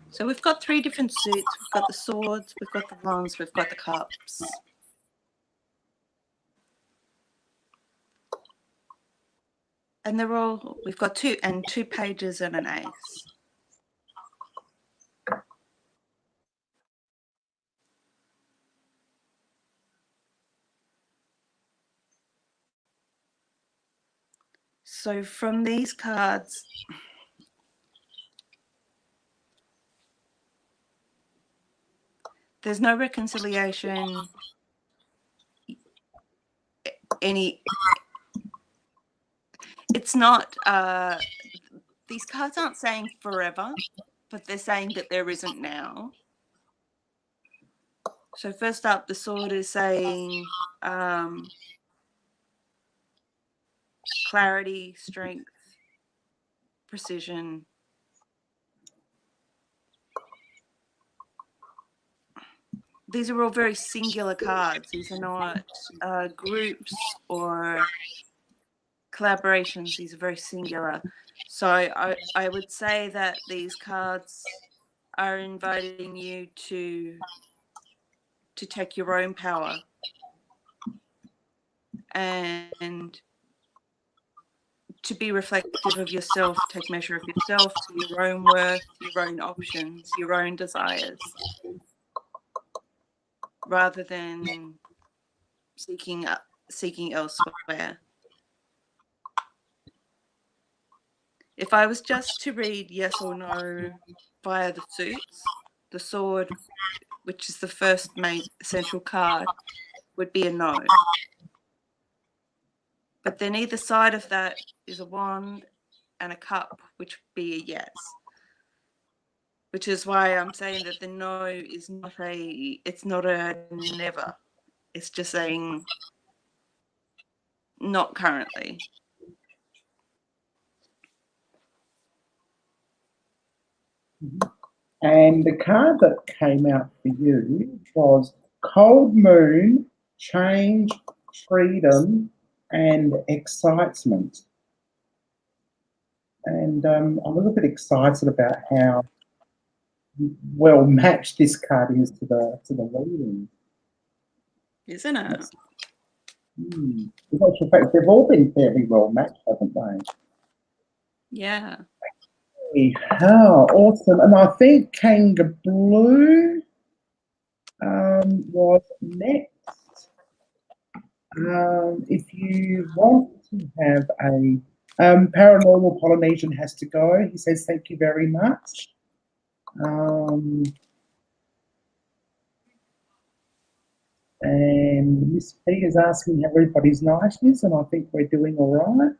So we've got three different suits. We've got the swords, we've got the wands, we've got the cups. And they're all, we've got two pages and an ace. So from these cards, there's no reconciliation, it's not, these cards aren't saying forever, but they're saying that there isn't now. So first up, the sword is saying clarity, strength, precision. These are all very singular cards. These are not groups or collaborations. These are very singular. So I would say that these cards are inviting you to take your own power and to be reflective of yourself, take measure of yourself, to your own worth, your own options, your own desires, rather than seeking elsewhere. If I was just to read yes or no via the suits, the sword, which is the first main central card, would be a no. But then either side of that is a wand and a cup, which would be a yes. Which is why I'm saying that the no is not it's not a never. It's just saying not currently. And the card that came out for you was Cold Moon, Change, Freedom, and Excitement. And I'm a little bit excited about how well matched this card is to the reading. Isn't it? In actual fact, they've all been fairly well matched, haven't they? Yeah. Oh, awesome. And I think Kanga Blue was next. If you want to have a Paranormal Polynesian has to go. He says thank you very much. And Miss P is asking how everybody's night is, and I think we're doing all right.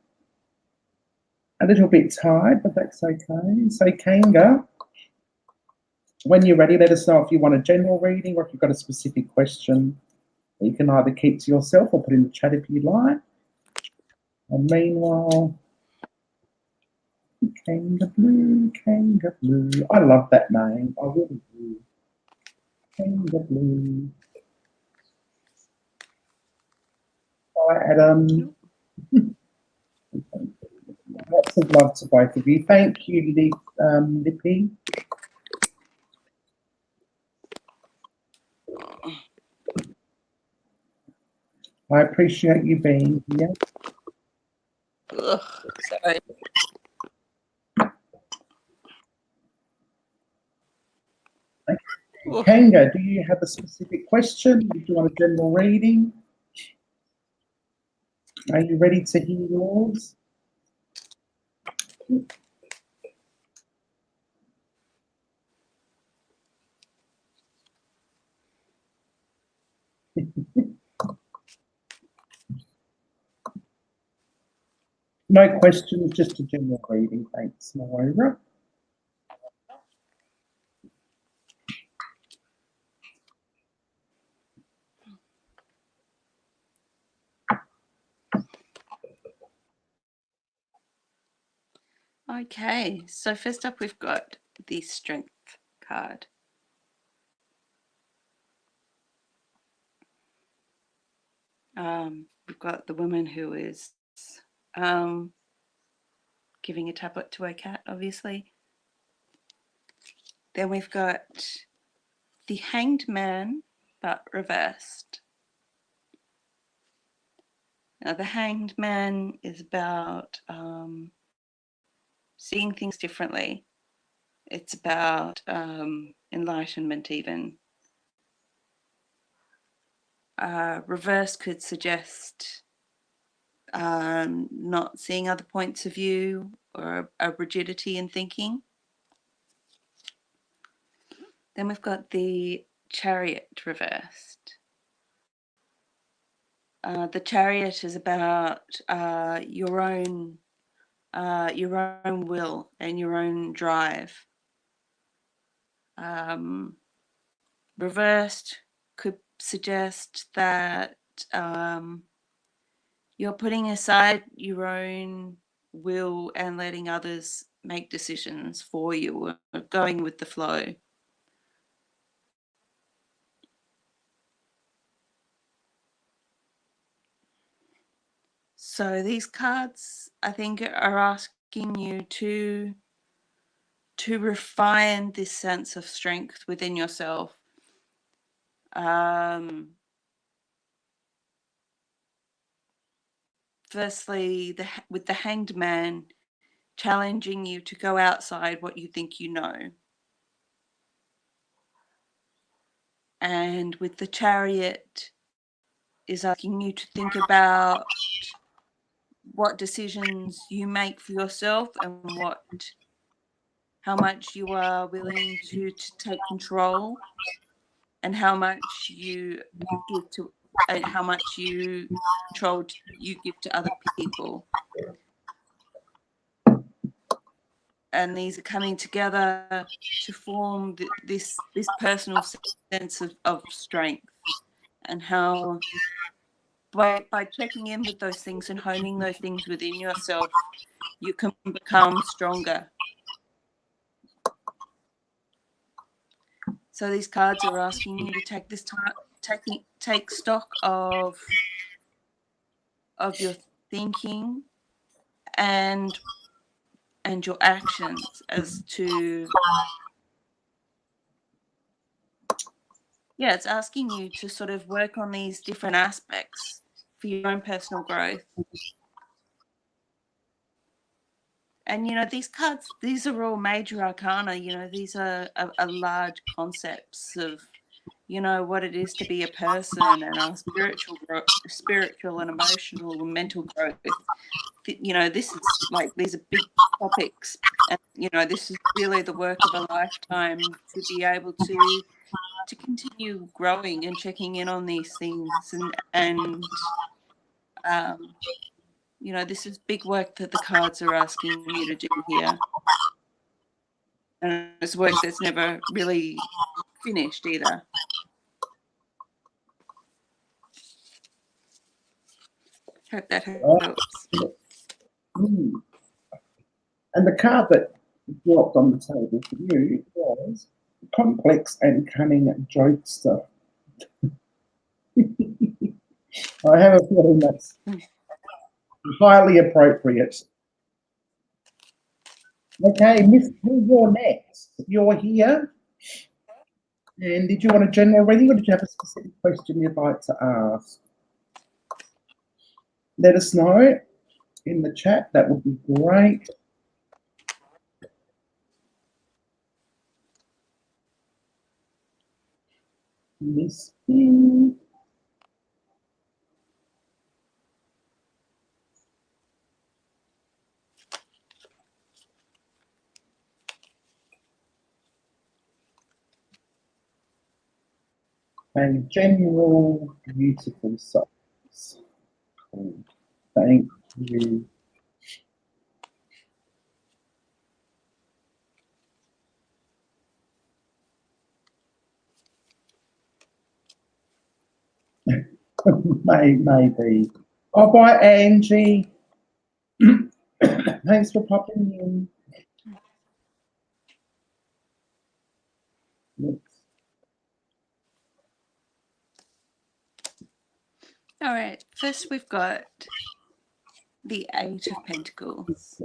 A little bit tired, but that's okay. So Kanga, when you're ready, let us know if you want a general reading or if you've got a specific question. You can either keep to yourself or put in the chat if you'd like. And meanwhile, Kanga Blue, Kanga Blue. I love that name. I really do. Kanga Blue. Hi, Adam. Lots of love to both of you. Thank you, Lippy. I appreciate you being here. Ugh, sorry. Kanga, do you have a specific question? Do you want a general reading? Are you ready to hear yours? No questions, just a general reading. Thanks, Moira. Okay, so first up we've got the Strength card. We've got the woman who is giving a tablet to her cat, obviously. Then we've got the Hanged Man, but reversed. Now, the Hanged Man is about seeing things differently. It's about enlightenment, even. Reverse could suggest not seeing other points of view or a rigidity in thinking. Then we've got the Chariot reversed. The Chariot is about your own will and your own drive. Reversed could suggest that you're putting aside your own will and letting others make decisions for you, or going with the flow. So these cards, I think, are asking you to refine this sense of strength within yourself. Firstly, with the Hanged Man, challenging you to go outside what you think you know. And with the Chariot, is asking you to think about what decisions you make for yourself and how much you are willing to take control, and how much you give to, and how much control you give to other people. And these are coming together to form this personal sense of strength, and how by checking in with those things and honing those things within yourself, you can become stronger. So these cards are asking you to take this time, take stock of your thinking and your actions, as to, it's asking you to sort of work on these different aspects for your own personal growth. And, these cards, these are all major arcana. These are large concepts of, what it is to be a person, and our spiritual and emotional and mental growth. This is these are big topics. And, this is really the work of a lifetime to be able to continue growing and checking in on these things. And this is big work that the cards are asking you to do here. And it's work that's never really finished either. Hope that helps. And the card that dropped on the table for you was Complex and Cunning Jokester. I have a feeling that's highly appropriate. Okay, Miss, you're next. You're here. And did you want a general reading, or did you have a specific question you'd like to ask? Let us know in the chat. That would be great. Miss B. And general beautiful souls. Cool. Thank you. Maybe. Oh, bye, Angie. Thanks for popping in. All right, first we've got the Eight of Pentacles.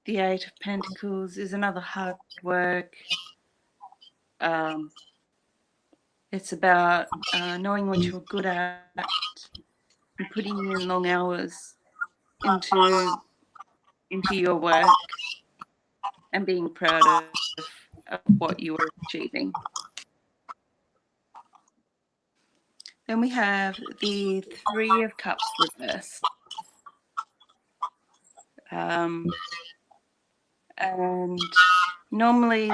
The Eight of Pentacles is another hard work. It's about knowing what you're good at and putting in long hours into your work and being proud of what you are achieving. Then we have the Three of Cups reversed. And normally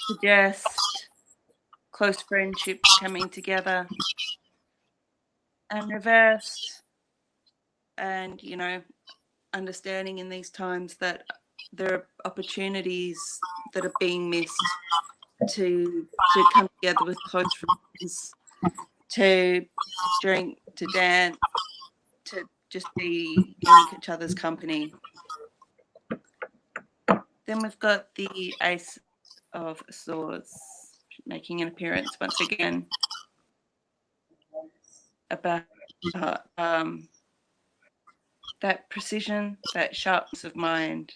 suggest close friendships coming together, and reversed, and understanding in these times that there are opportunities that are being missed to come together with close friends, to drink, to dance, to just be in each other's company. Then we've got the Ace of Swords making an appearance once again, about that precision, that sharpness of mind.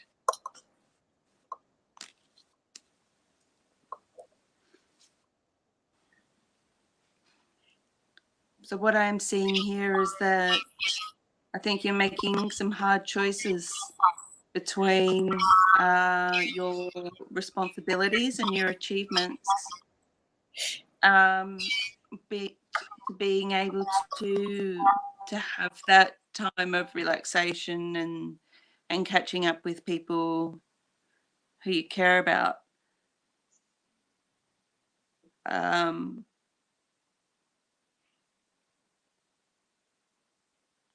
So what I'm seeing here is that I think you're making some hard choices between your responsibilities and your achievements. Being able to have that time of relaxation and catching up with people who you care about.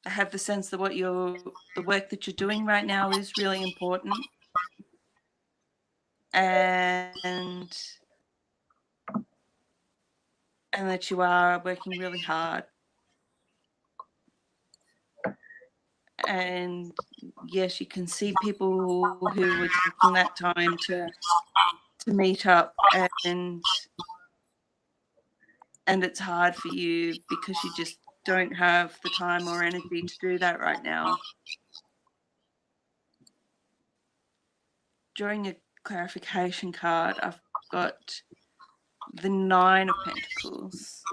I have the sense that the work that you're doing right now is really important, and that you are working really hard. And yes, you can see people who are taking that time to meet up, and it's hard for you because you just don't have the time or energy to do that right now. During a clarification card, I've got the Nine of Pentacles.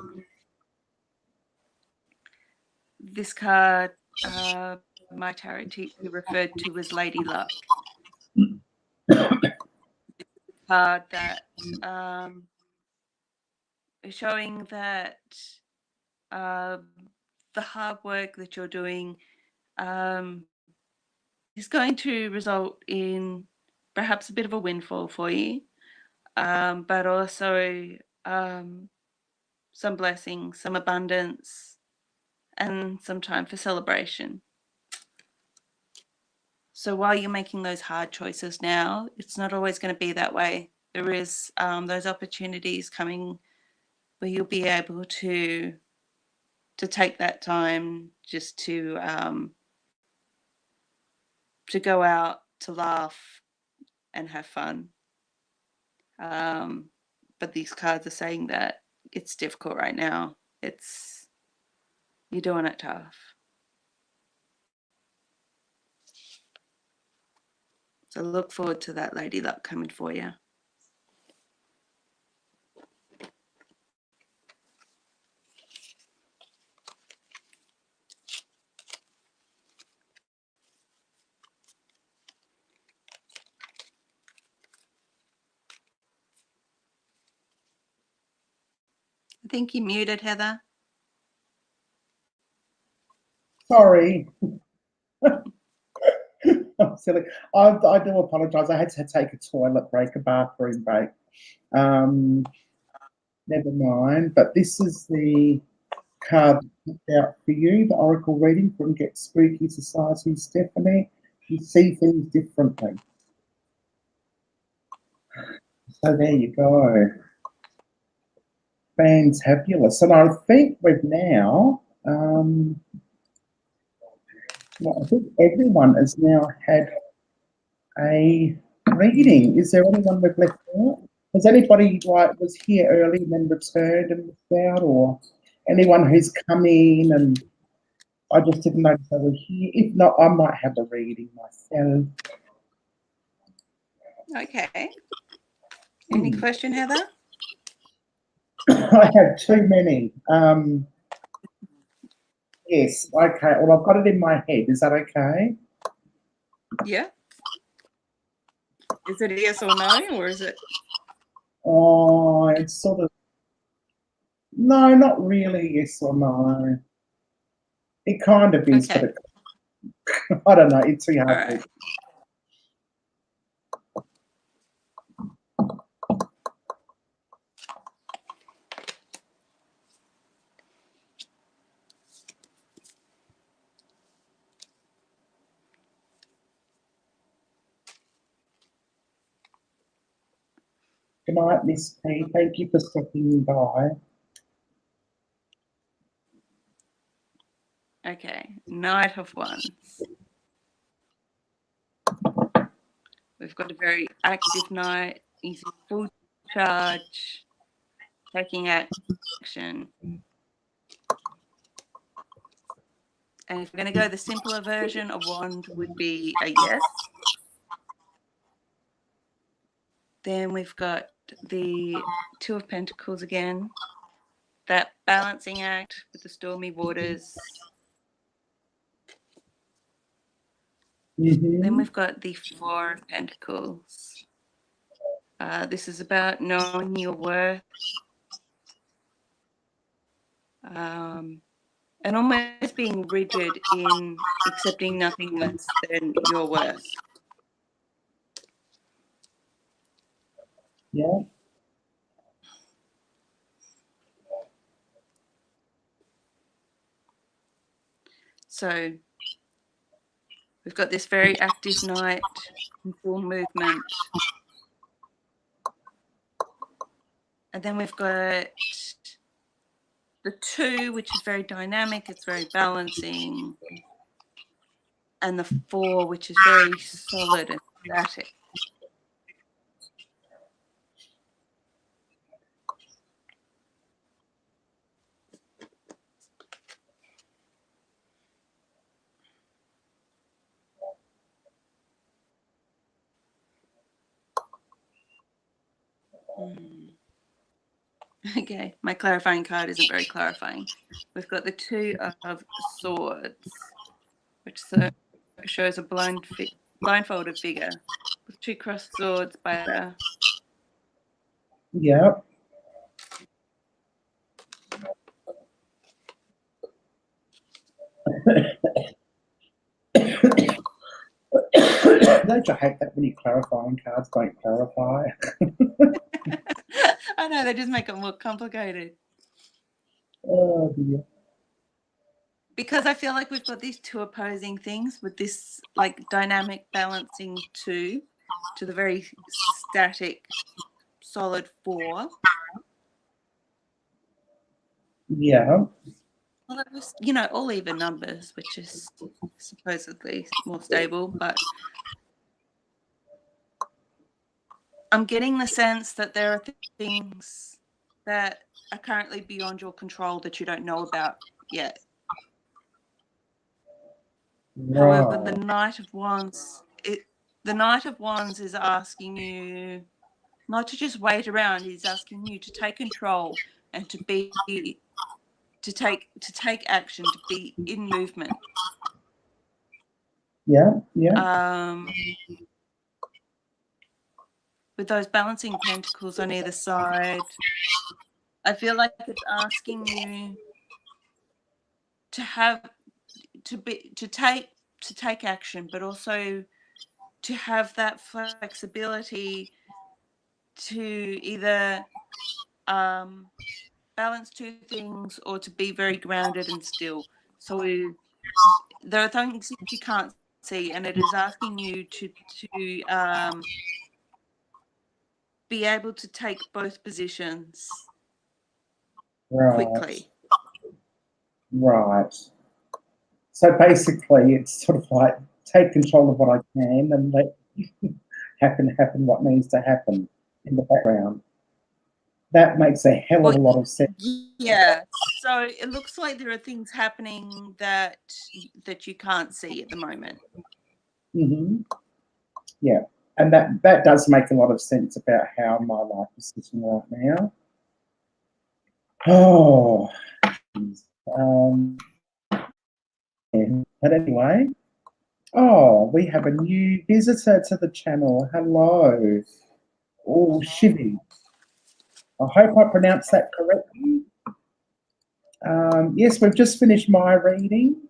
This card, my tarot teacher referred to as Lady Luck. Card that is showing that the hard work that you're doing is going to result in perhaps a bit of a windfall for you, but also some blessings, some abundance, and some time for celebration. So while you're making those hard choices now, it's not always going to be that way. There is those opportunities coming where you'll be able to take that time just to go out, to laugh and have fun. But these cards are saying that it's difficult right now. You're doing it tough. So look forward to that Lady Luck coming for you. I think you're muted, Heather. Sorry. I'm silly. I do apologise. I had to take a toilet break, a bathroom break. Never mind. But this is the card out for you, the Oracle reading from Get Spooky Society, Stephanie. You see things differently. So there you go. fantabulous. And I think we've now, well, I think everyone has now had a reading. Is there anyone we've left out? Has anybody like was here early and then returned and missed out, or anyone who's come in and I just didn't notice they were here? If not, I might have a reading myself. Okay. Any question, Heather? I have too many. Yes, okay. Well, I've got it in my head. Is that okay? Yeah. Is it a yes or no, or is it? Oh, it's sort of, no, not really yes or no. It kind of is, Okay. but it, I don't know. It's too All hard right. to. Good night, Miss P. Thank you for stopping by. Okay. Knight of Wands. We've got a very active knight. He's in full charge, taking action. And if we're going to go the simpler version, a wand would be a yes. Then we've got the Two of Pentacles again. That balancing act with the stormy waters. Then we've got the Four of Pentacles. This is about knowing your worth. And almost being rigid in accepting nothing less than your worth. Yeah. So we've got this very active knight in full movement. And then we've got the Two, which is very dynamic, it's very balancing. And the Four, which is very solid and static. Okay, my clarifying card isn't very clarifying. We've got the Two of Swords, which shows a blindfolded figure with two crossed swords by her. Yeah. Don't you hate that when you clarifying cards don't clarify? I know, they just make it more complicated. Oh dear. Because I feel like we've got these two opposing things with this like dynamic balancing Two to the very static, solid Four. Yeah. Well, it was, all even numbers, which is supposedly more stable, but I'm getting the sense that there are things that are currently beyond your control that you don't know about yet. However, the Knight of Wands, the Knight of Wands is asking you not to just wait around. He's asking you to take control and to take action, to be in movement. Yeah. Yeah. With those balancing pentacles on either side, I feel like it's asking you to take action, but also to have that flexibility to either balance two things or to be very grounded and still. So there are things that you can't see, and it is asking you to be able to take both positions quickly. Right. So basically, it's sort of like take control of what I can and let happen what needs to happen in the background. That makes a hell of a lot of sense. Yeah. So it looks like there are things happening that you can't see at the moment. Yeah, and that does make a lot of sense about how my life is sitting right now. Oh, but anyway, we have a new visitor to the channel. Hello. Oh, Shivy. I hope I pronounced that correctly. Yes, we've just finished my reading.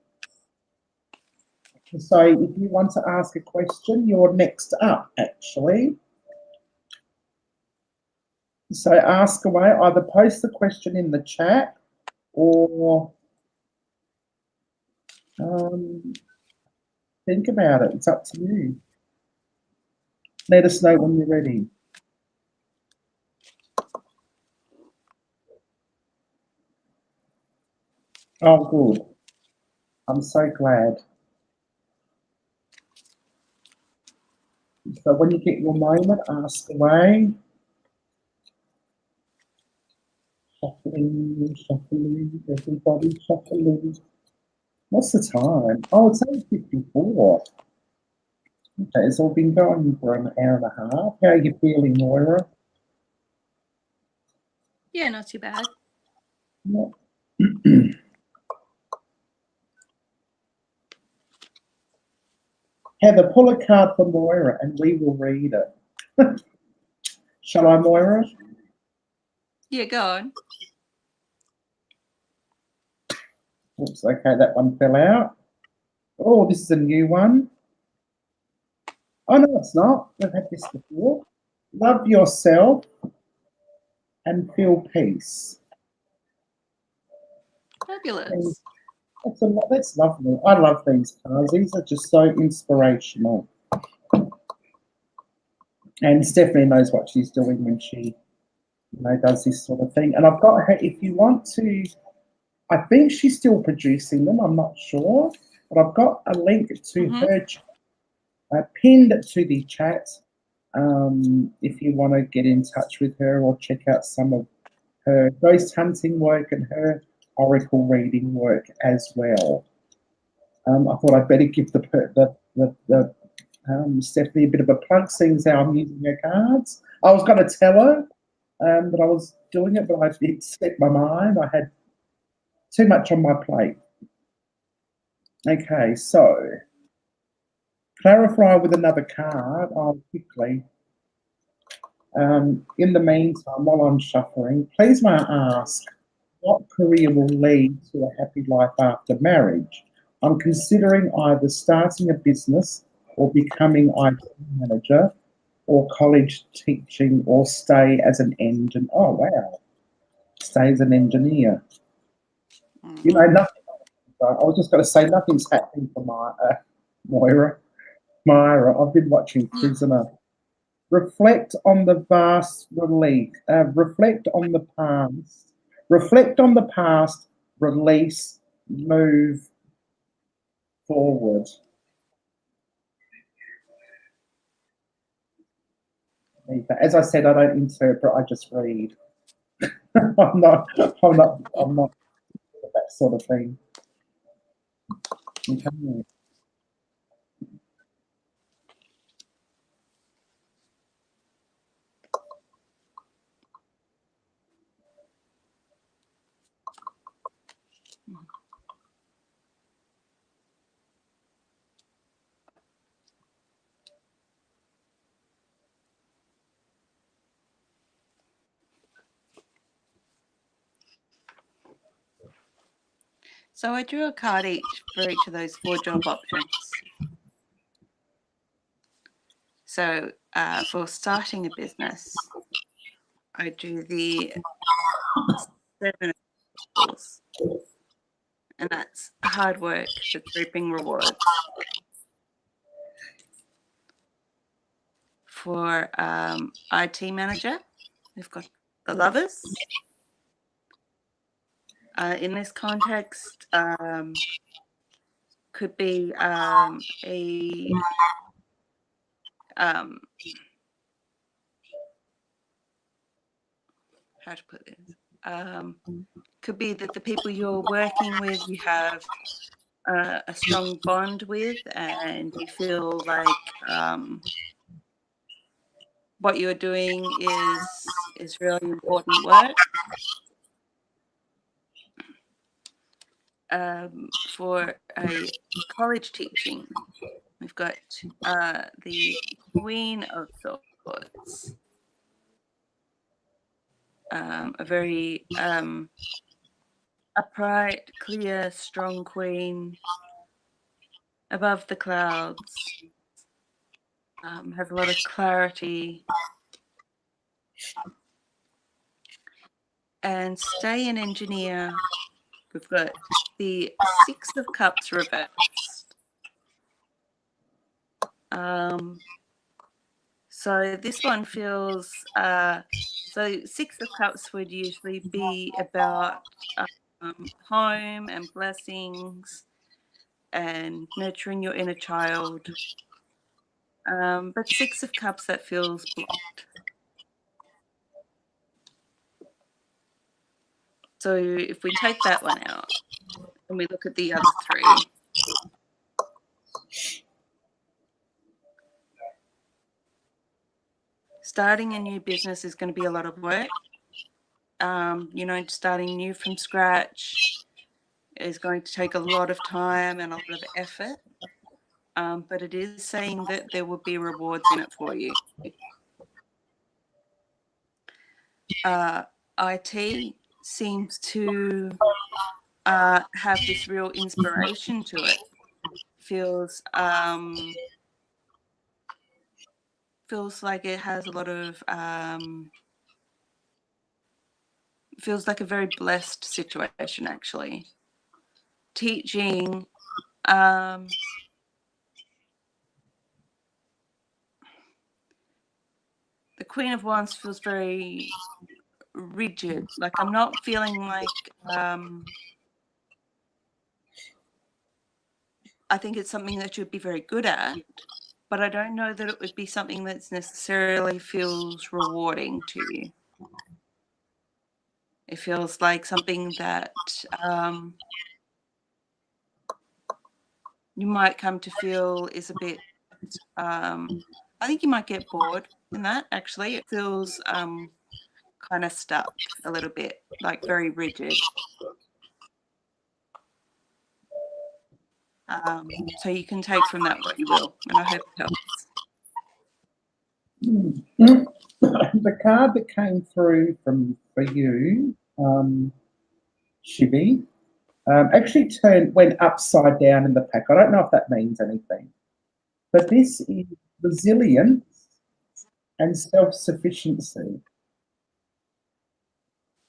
So if you want to ask a question, you're next up, actually. So ask away, either post the question in the chat or think about it. It's up to you. Let us know when you're ready. Oh, good. I'm so glad. So when you get your moment, ask away. Shuffling, shuffling, everybody shuffling. What's the time? Oh, it's 8:54. Okay, it's all been going for an hour and a half. How are you feeling, Moira? Yeah, not too bad. Yeah. Heather, pull a card for Moira and we will read it. Shall I, Moira? Yeah, go on. Oops, okay, that one fell out. Oh, this is a new one. Oh, no, it's not. We've had this before. Love yourself and feel peace. Fabulous. That's lovely. I love these cards. These are just so inspirational. And Stephanie knows what she's doing when she, does this sort of thing. And I've got her, if you want to, I think she's still producing them. I'm not sure. But I've got a link to her pinned to the chat if you want to get in touch with her or check out some of her ghost hunting work and her oracle reading work as well. I thought I'd better give Stephanie a bit of a plug, seeing as how I'm using her cards. I was going to tell her that I was doing it, but it slipped my mind. I had too much on my plate. Okay, so clarify with another card. I'll quickly. In the meantime, while I'm shuffling, please may I ask, what career will lead to a happy life after marriage? I'm considering either starting a business or becoming IT manager or college teaching or stay as an engineer. Oh, wow. Stay as an engineer. Nothing. I was just going to say nothing's happening for Moira. Myra, I've been watching Prisoner. Reflect on the vast relief. Reflect on the past. Reflect on the past. Release. Move forward. As I said, I don't interpret. I just read. I'm not that sort of thing. Okay. So I drew a card for each of those 4 job options. So for starting a business, I drew the 7 of Pentacles, and that's hard work that's reaping rewards. For IT manager, we've got the Lovers, in this context, could be how to put this? Could be that the people you're working with, you have a strong bond with, and you feel like what you're doing is really important work. For a college teaching, we've got the Queen of Swords, a very upright, clear, strong queen above the clouds, has a lot of clarity. And stay an engineer, we've got the Six of Cups reversed. So this one feels, so Six of Cups would usually be about home and blessings and nurturing your inner child. But Six of Cups, that feels blocked. So if we take that one out and we look at the other three, starting a new business is going to be a lot of work. You know, starting new from scratch is going to take a lot of time and a lot of effort. But it is saying that there will be rewards in it for you. IT seems to have this real inspiration to it. Feels like it has a lot of feels like a very blessed situation, actually. Teaching, the Queen of Wands feels very rigid. Like, I'm not feeling like I think it's something that you'd be very good at, but I don't know that it would be something that's necessarily feels rewarding to you. It feels like something that you might come to feel is a bit, I think you might get bored in that, actually. It feels kind of stuck a little bit, like very rigid. So you can take from that what you will, and I hope it helps. The card that came through for you, Shivi, actually went upside down in the pack. I don't know if that means anything, but this is resilience and self-sufficiency.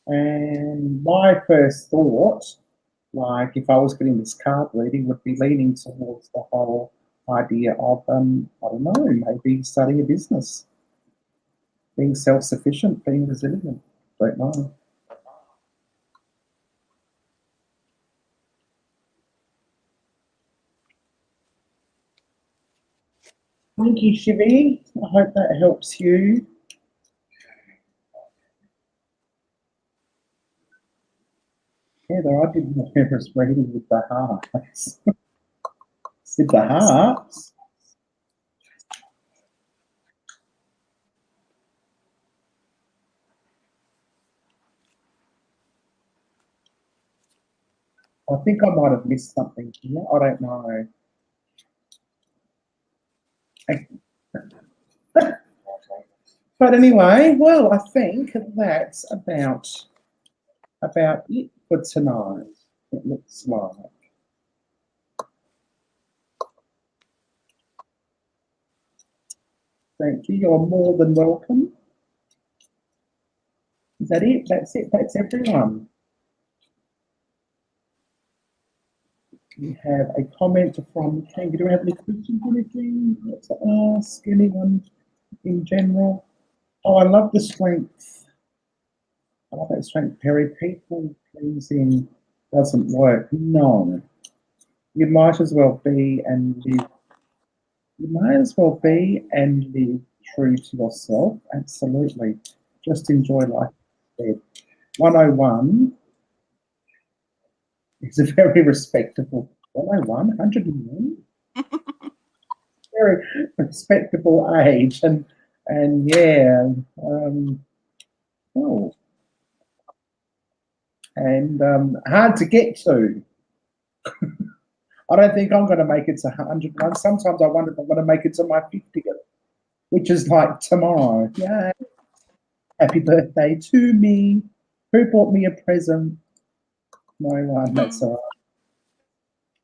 And my first thought, like if I was getting this card reading, would be leaning towards the whole idea of, I don't know, maybe starting a business, being self-sufficient, being resilient. Don't know. Thank you, Shivi. I hope that helps you. Heather, I didn't know Empress reading with the hearts. With the hearts? I think I might have missed something here. I don't know. But anyway, well, I think that's about it for tonight. It looks like. Thank you. You're more than welcome. Is that it? That's it. That's everyone. We have a comment from Kang. Do we have any questions, anything to ask anyone in general? Oh, I love the strength. I love that strength, Perry. People pleasing doesn't work. No. You might as well be and live. You might as well be and live true to yourself. Absolutely. Just enjoy life instead. 101 is a very respectable 101, 101. Very respectable age and yeah. Oh. And hard to get to. I don't think I'm going to make it to 101. Sometimes I wonder if I'm going to make it to my 50th, which is like tomorrow. Yay. Happy birthday to me. Who bought me a present? No one. That's all right.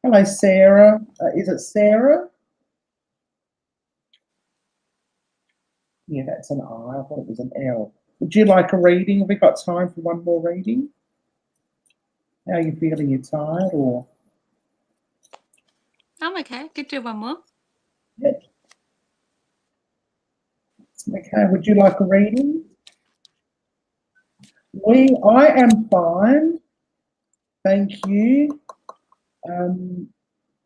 Hello, Sarah. Is it Sarah? Yeah, that's an I. I thought it was an L. Would you like a reading? Have we got time for one more reading? How are you feeling? You tired or? I'm okay. Could do one more. Yeah. Okay. Would you like a reading? I am fine. Thank you.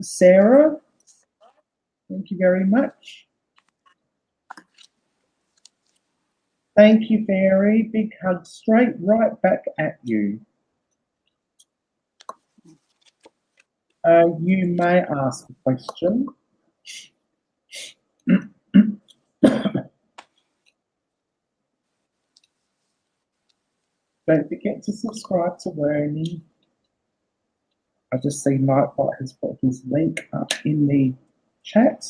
Sarah, thank you very much. Thank you, Fairy. Big hug straight right back at you. You may ask a question. Don't forget to subscribe to Wernie. I just see Nightbot has put his link up in the chat.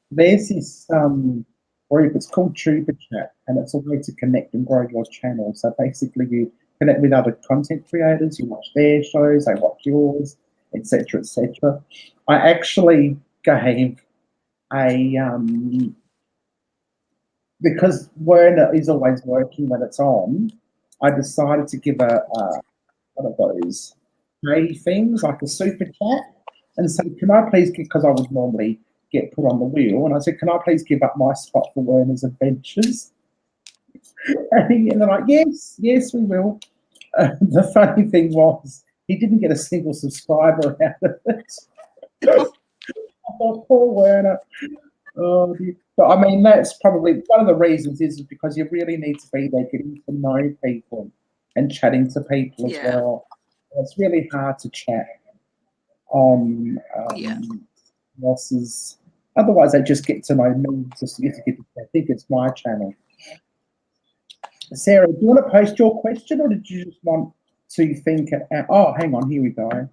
There's this group, it's called Tuber Chat, and it's a way to connect and grow your channel. So basically you connect with other content creators, you watch their shows, they watch yours, etc., etc. I actually gave a because Werner is always working when it's on, I decided to give a one of those free things like a super chat and say, can I please, because I would normally get put on the wheel, and I said, can I please give up my spot for Werner's Adventures? And they're like, yes, yes, we will. The funny thing was, he didn't get a single subscriber out of it. I thought, poor Werner. Oh, but I mean, that's probably one of the reasons is because you really need to be there getting to know people and chatting to people as well. It's really hard to chat on else's. Otherwise, they just get to know me. Just I think it's my channel. Sarah, do you want to post your question, or did you just want to think it out? Oh, hang on, here we go.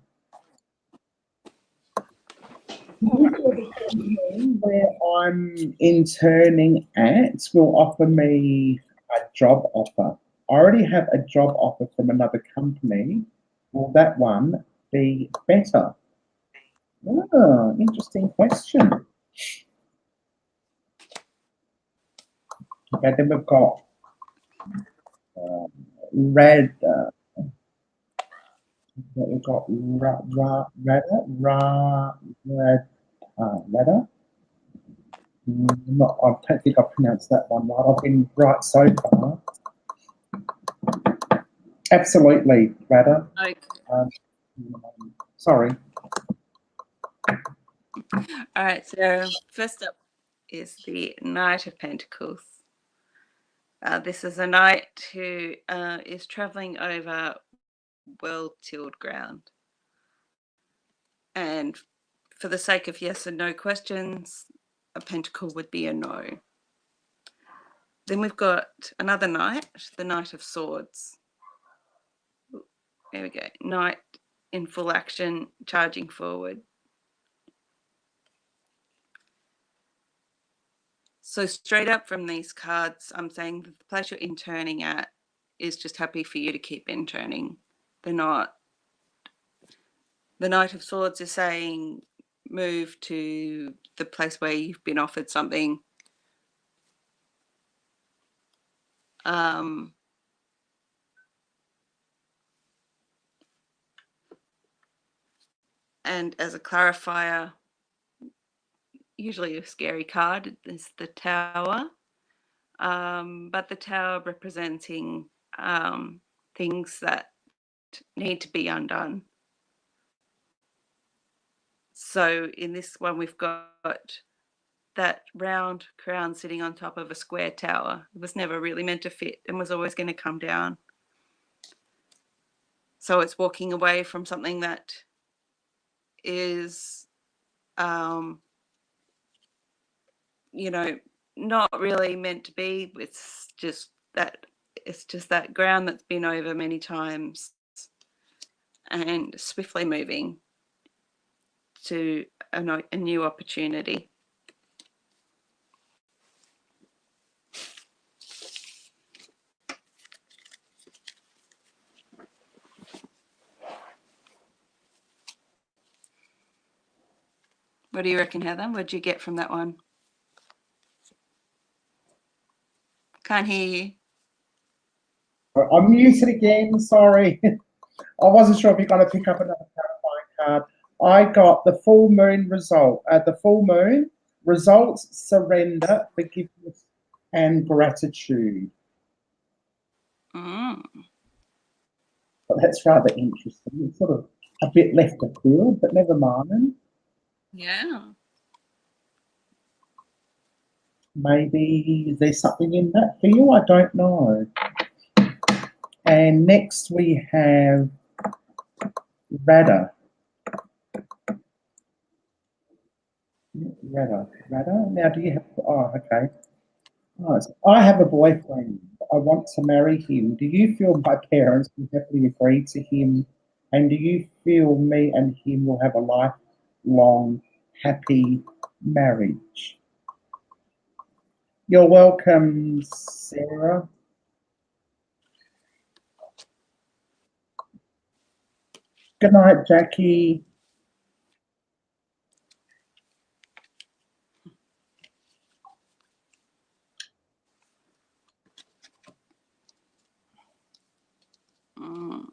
Where I'm interning at will offer me a job offer. I already have a job offer from another company. Will that one be better? Oh, interesting question. Okay, then we've got red. We've got Radda. I don't think I pronounced that one right. I've been right so far. Absolutely, Radda. Okay. Sorry. All right, so first up is the Knight of Pentacles. This is a knight who is traveling over well-tilled ground. And for the sake of yes and no questions, a pentacle would be a no. Then we've got another knight, the Knight of Swords. There we go. Knight in full action, charging forward. So straight up from these cards, I'm saying the place you're interning at is just happy for you to keep interning. They're not. The Knight of Swords is saying move to the place where you've been offered something. And as a clarifier, usually a scary card is the Tower. but the Tower representing things that need to be undone. So in this one, we've got that round crown sitting on top of a square tower. It was never really meant to fit and was always going to come down. So it's walking away from something that is, you know, not really meant to be. It's just that ground that's been over many times and swiftly moving to a new opportunity. What do you reckon, Heather? What did you get from that one? Can't hear you. I'm muted again, sorry. I wasn't sure if you're going to pick up another clarifying card. I got the full moon result. The full moon results, surrender, forgiveness, and gratitude. Mm. But that's rather interesting. It's sort of a bit left of field, but never mind. Yeah. Maybe there's something in that for you, I don't know. And next we have Radha. Radha. Now, do you have? Oh, okay. Nice. I have a boyfriend. I want to marry him. Do you feel my parents will happily agree to him? And do you feel me and him will have a lifelong, happy marriage? You're welcome, Sarah. Good night, Jackie. Mm.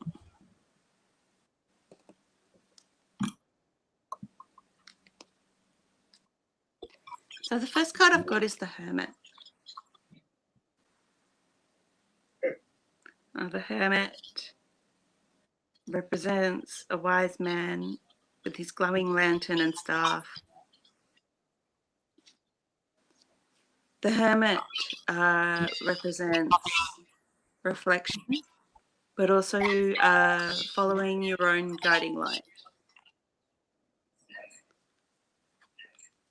So the first card I've got is the Hermit. The Hermit represents a wise man with his glowing lantern and staff. The Hermit represents reflection, but also following your own guiding light.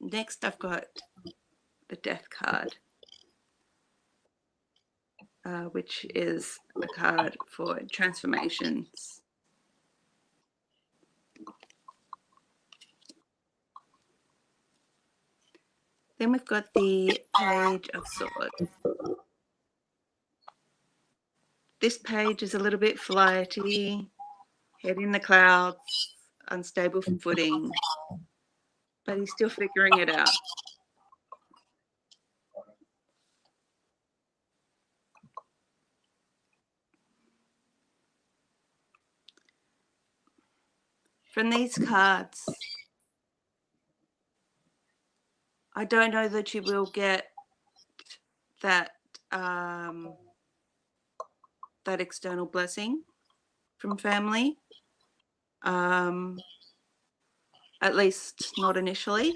Next, I've got the Death card, which is a card for transformations. Then we've got the Page of Swords. This page is a little bit flighty, head in the clouds, unstable footing, but he's still figuring it out. From these cards, I don't know that you will get that that external blessing from family, at least not initially.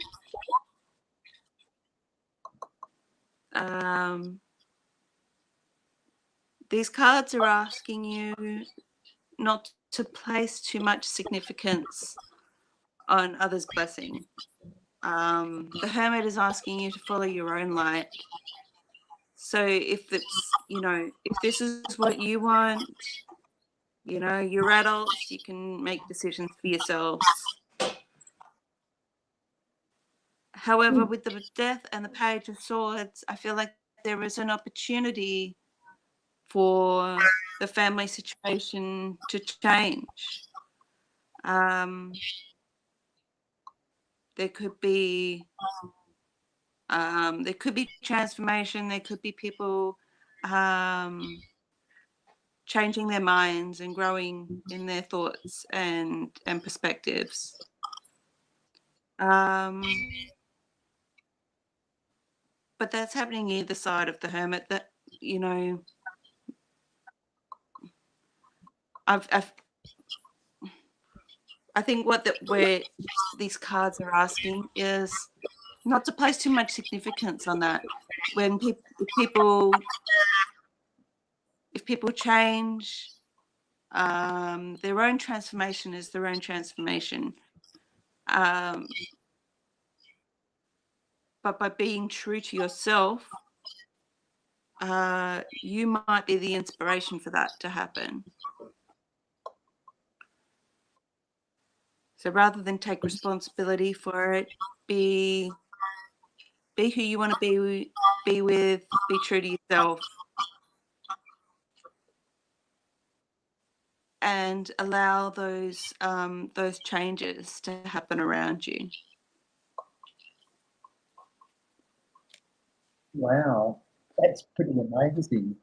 These cards are asking you not to place too much significance on others' blessing. The Hermit is asking you to follow your own light. So if it's, if this is what you want, you're adults, you can make decisions for yourselves. However, with the Death and the Page of Swords, I feel like there is an opportunity for the family situation to change. There could be transformation. There could be people changing their minds and growing in their thoughts and perspectives. but that's happening either side of the Hermit. That, you know, I think where these cards are asking is not to place too much significance on that. When if people change, their own transformation is their own transformation. But by being true to yourself, you might be the inspiration for that to happen. So rather than take responsibility for it, be who you want to be with, be true to yourself, and allow those changes to happen around you. Wow, that's pretty amazing.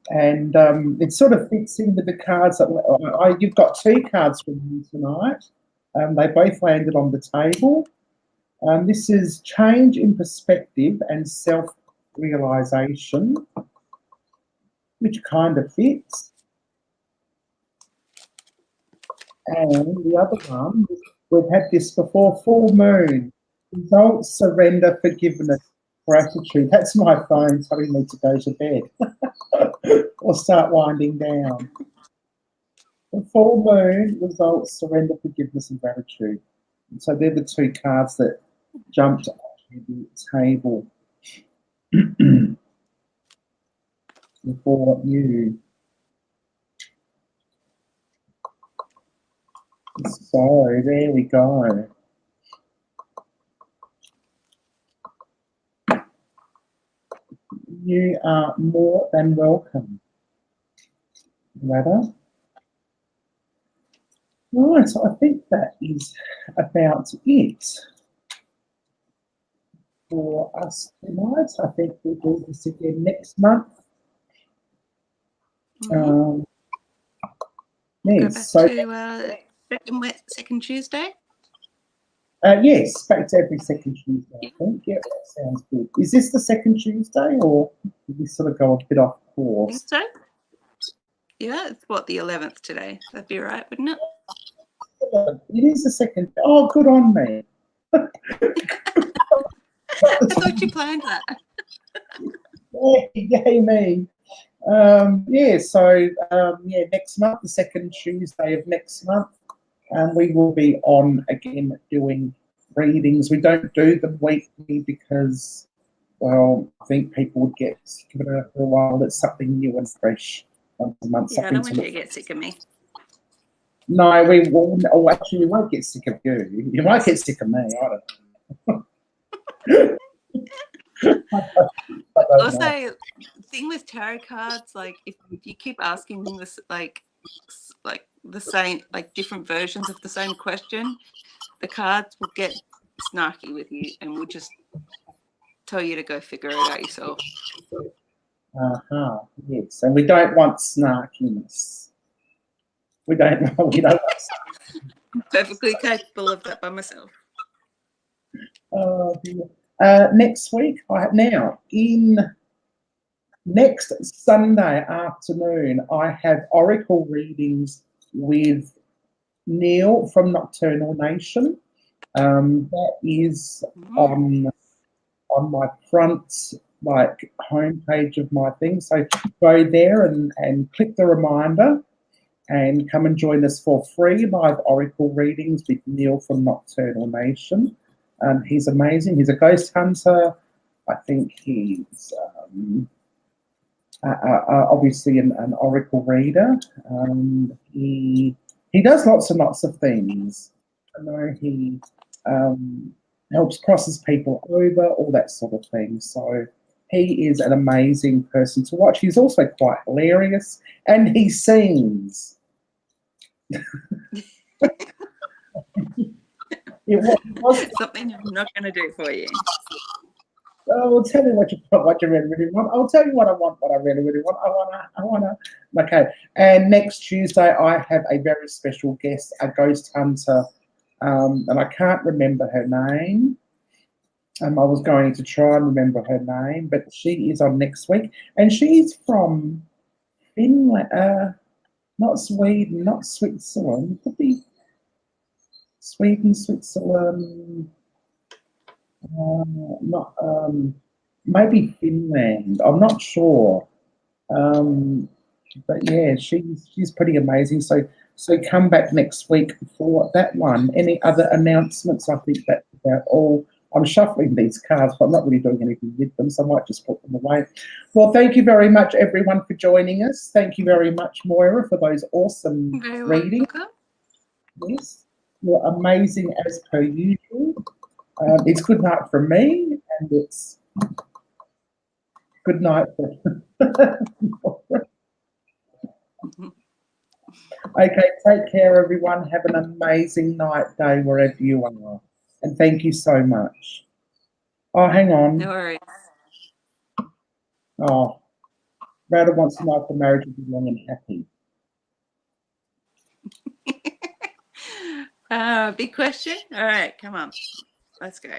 And it sort of fits in with the cards that you've got 2 cards from you tonight. They both landed on the table. This is change in perspective and self-realization, which kind of fits. And the other one, we've had this before, full moon, results, surrender, forgiveness, gratitude. That's my phone telling me to go to bed or start winding down. The full moon, results, surrender, forgiveness, and gratitude. And so they're the 2 cards that jumped onto the table for you. So there we go. You are more than welcome. Radha. Right, so I think that is about it for us tonight. I think we'll do this again next month. Yes, Go back to second Tuesday? Yes, back to every second Tuesday, I think. Yeah, that sounds good. Is this the second Tuesday, or did we sort of go a bit off course? I think so. Yeah, it's what, the 11th today. That'd be right, wouldn't it? It is the second. Oh, good on me. I thought you planned that. Yay me. Yeah, so next month, the second Tuesday of next month, we will be on again doing readings. We don't do them weekly because, well, I think people would get sick of it after a while. It's something new and fresh once a month. Yeah, I don't want you to get sick of me. No, we won't. Oh, actually, we won't get sick of you. You might get sick of me. I don't know. Also, the thing with tarot cards, like if you keep asking them this, like the same, like different versions of the same question, the cards will get snarky with you and will just tell you to go figure it out yourself. Yes, and we don't want snarkiness. We don't want Perfectly capable of that by myself. Oh dear. Next week, next Sunday afternoon, I have oracle readings with Neil from Nocturnal Nation. That is on my front homepage of my thing. So go there and click the reminder and come and join us for free live oracle readings with Neil from Nocturnal Nation. He's amazing. He's a ghost hunter. I think he's obviously an oracle reader. He does lots and lots of things. I know he helps crosses people over, all that sort of thing. So he is an amazing person to watch. He's also quite hilarious, and he sings. It was something I'm not going to do for you. I'll tell you what you really want. I'll tell you what I want, what I really want. I wanna. Okay. And next Tuesday, I have a very special guest, a ghost hunter, and I can't remember her name. I was going to try and remember her name, but she is on next week, and she's from Finland, not Sweden, not Switzerland. Could be Sweden, Switzerland, not maybe Finland. I'm not sure, but yeah, she's pretty amazing. So come back next week for that one. Any other announcements? I think that's about all. I'm shuffling these cards, but I'm not really doing anything with them, so I might just put them away. Well, thank you very much, everyone, for joining us. Thank you very much, Moira, for those awesome readings. Yes, you're amazing as per usual. It's good night from me, and it's good night for... Okay, take care, everyone. Have an amazing night, day, wherever you are. And thank you so much. Oh, hang on. No worries. Oh, Rada wants to know if the marriage will be long and happy. Big question. All right, come on. Let's go.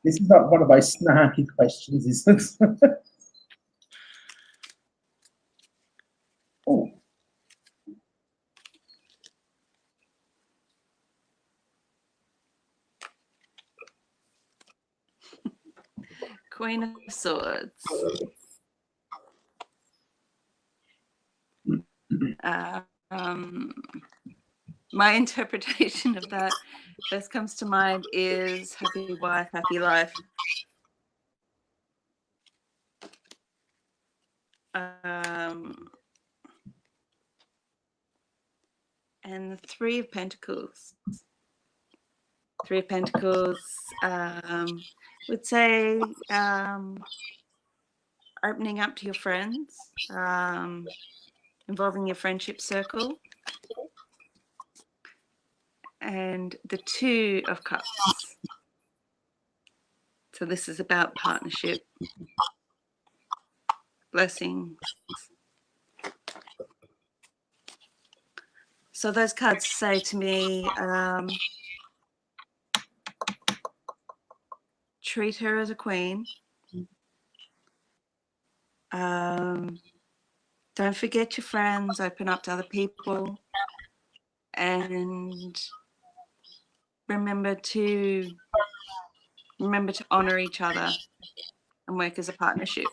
This is not one of those snarky questions, is this? Oh. Queen of Swords. My interpretation of that first comes to mind is happy wife, happy life. And the Three of Pentacles. Three of Pentacles would say opening up to your friends, involving your friendship circle. And the Two of Cups. So this is about partnership, blessings. So those cards say to me, treat her as a queen. Don't forget your friends, open up to other people, and remember to honor each other and work as a partnership.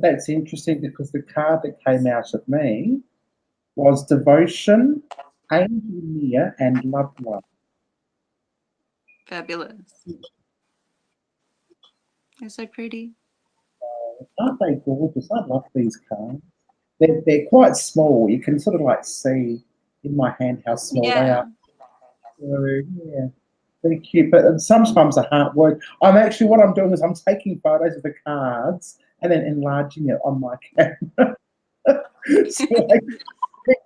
That's interesting, because the card that came out of me was devotion, angel near, and loved one. Fabulous. They're so pretty. Aren't they gorgeous? I love these cards. They're quite small. You can sort of like see in my hand how small they are. So, yeah, they're cute. But sometimes the hard work. What I'm doing is I'm taking photos of the cards and then enlarging it on my camera. So like,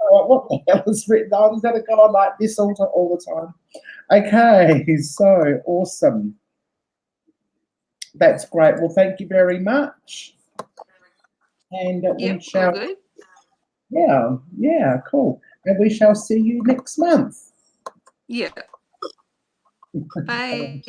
what the hell is written on? Is that a go on like this all the time? Okay, so awesome. That's great. Well, thank you very much. And we shall. Good. Yeah, cool. And we shall see you next month. Yeah. Bye.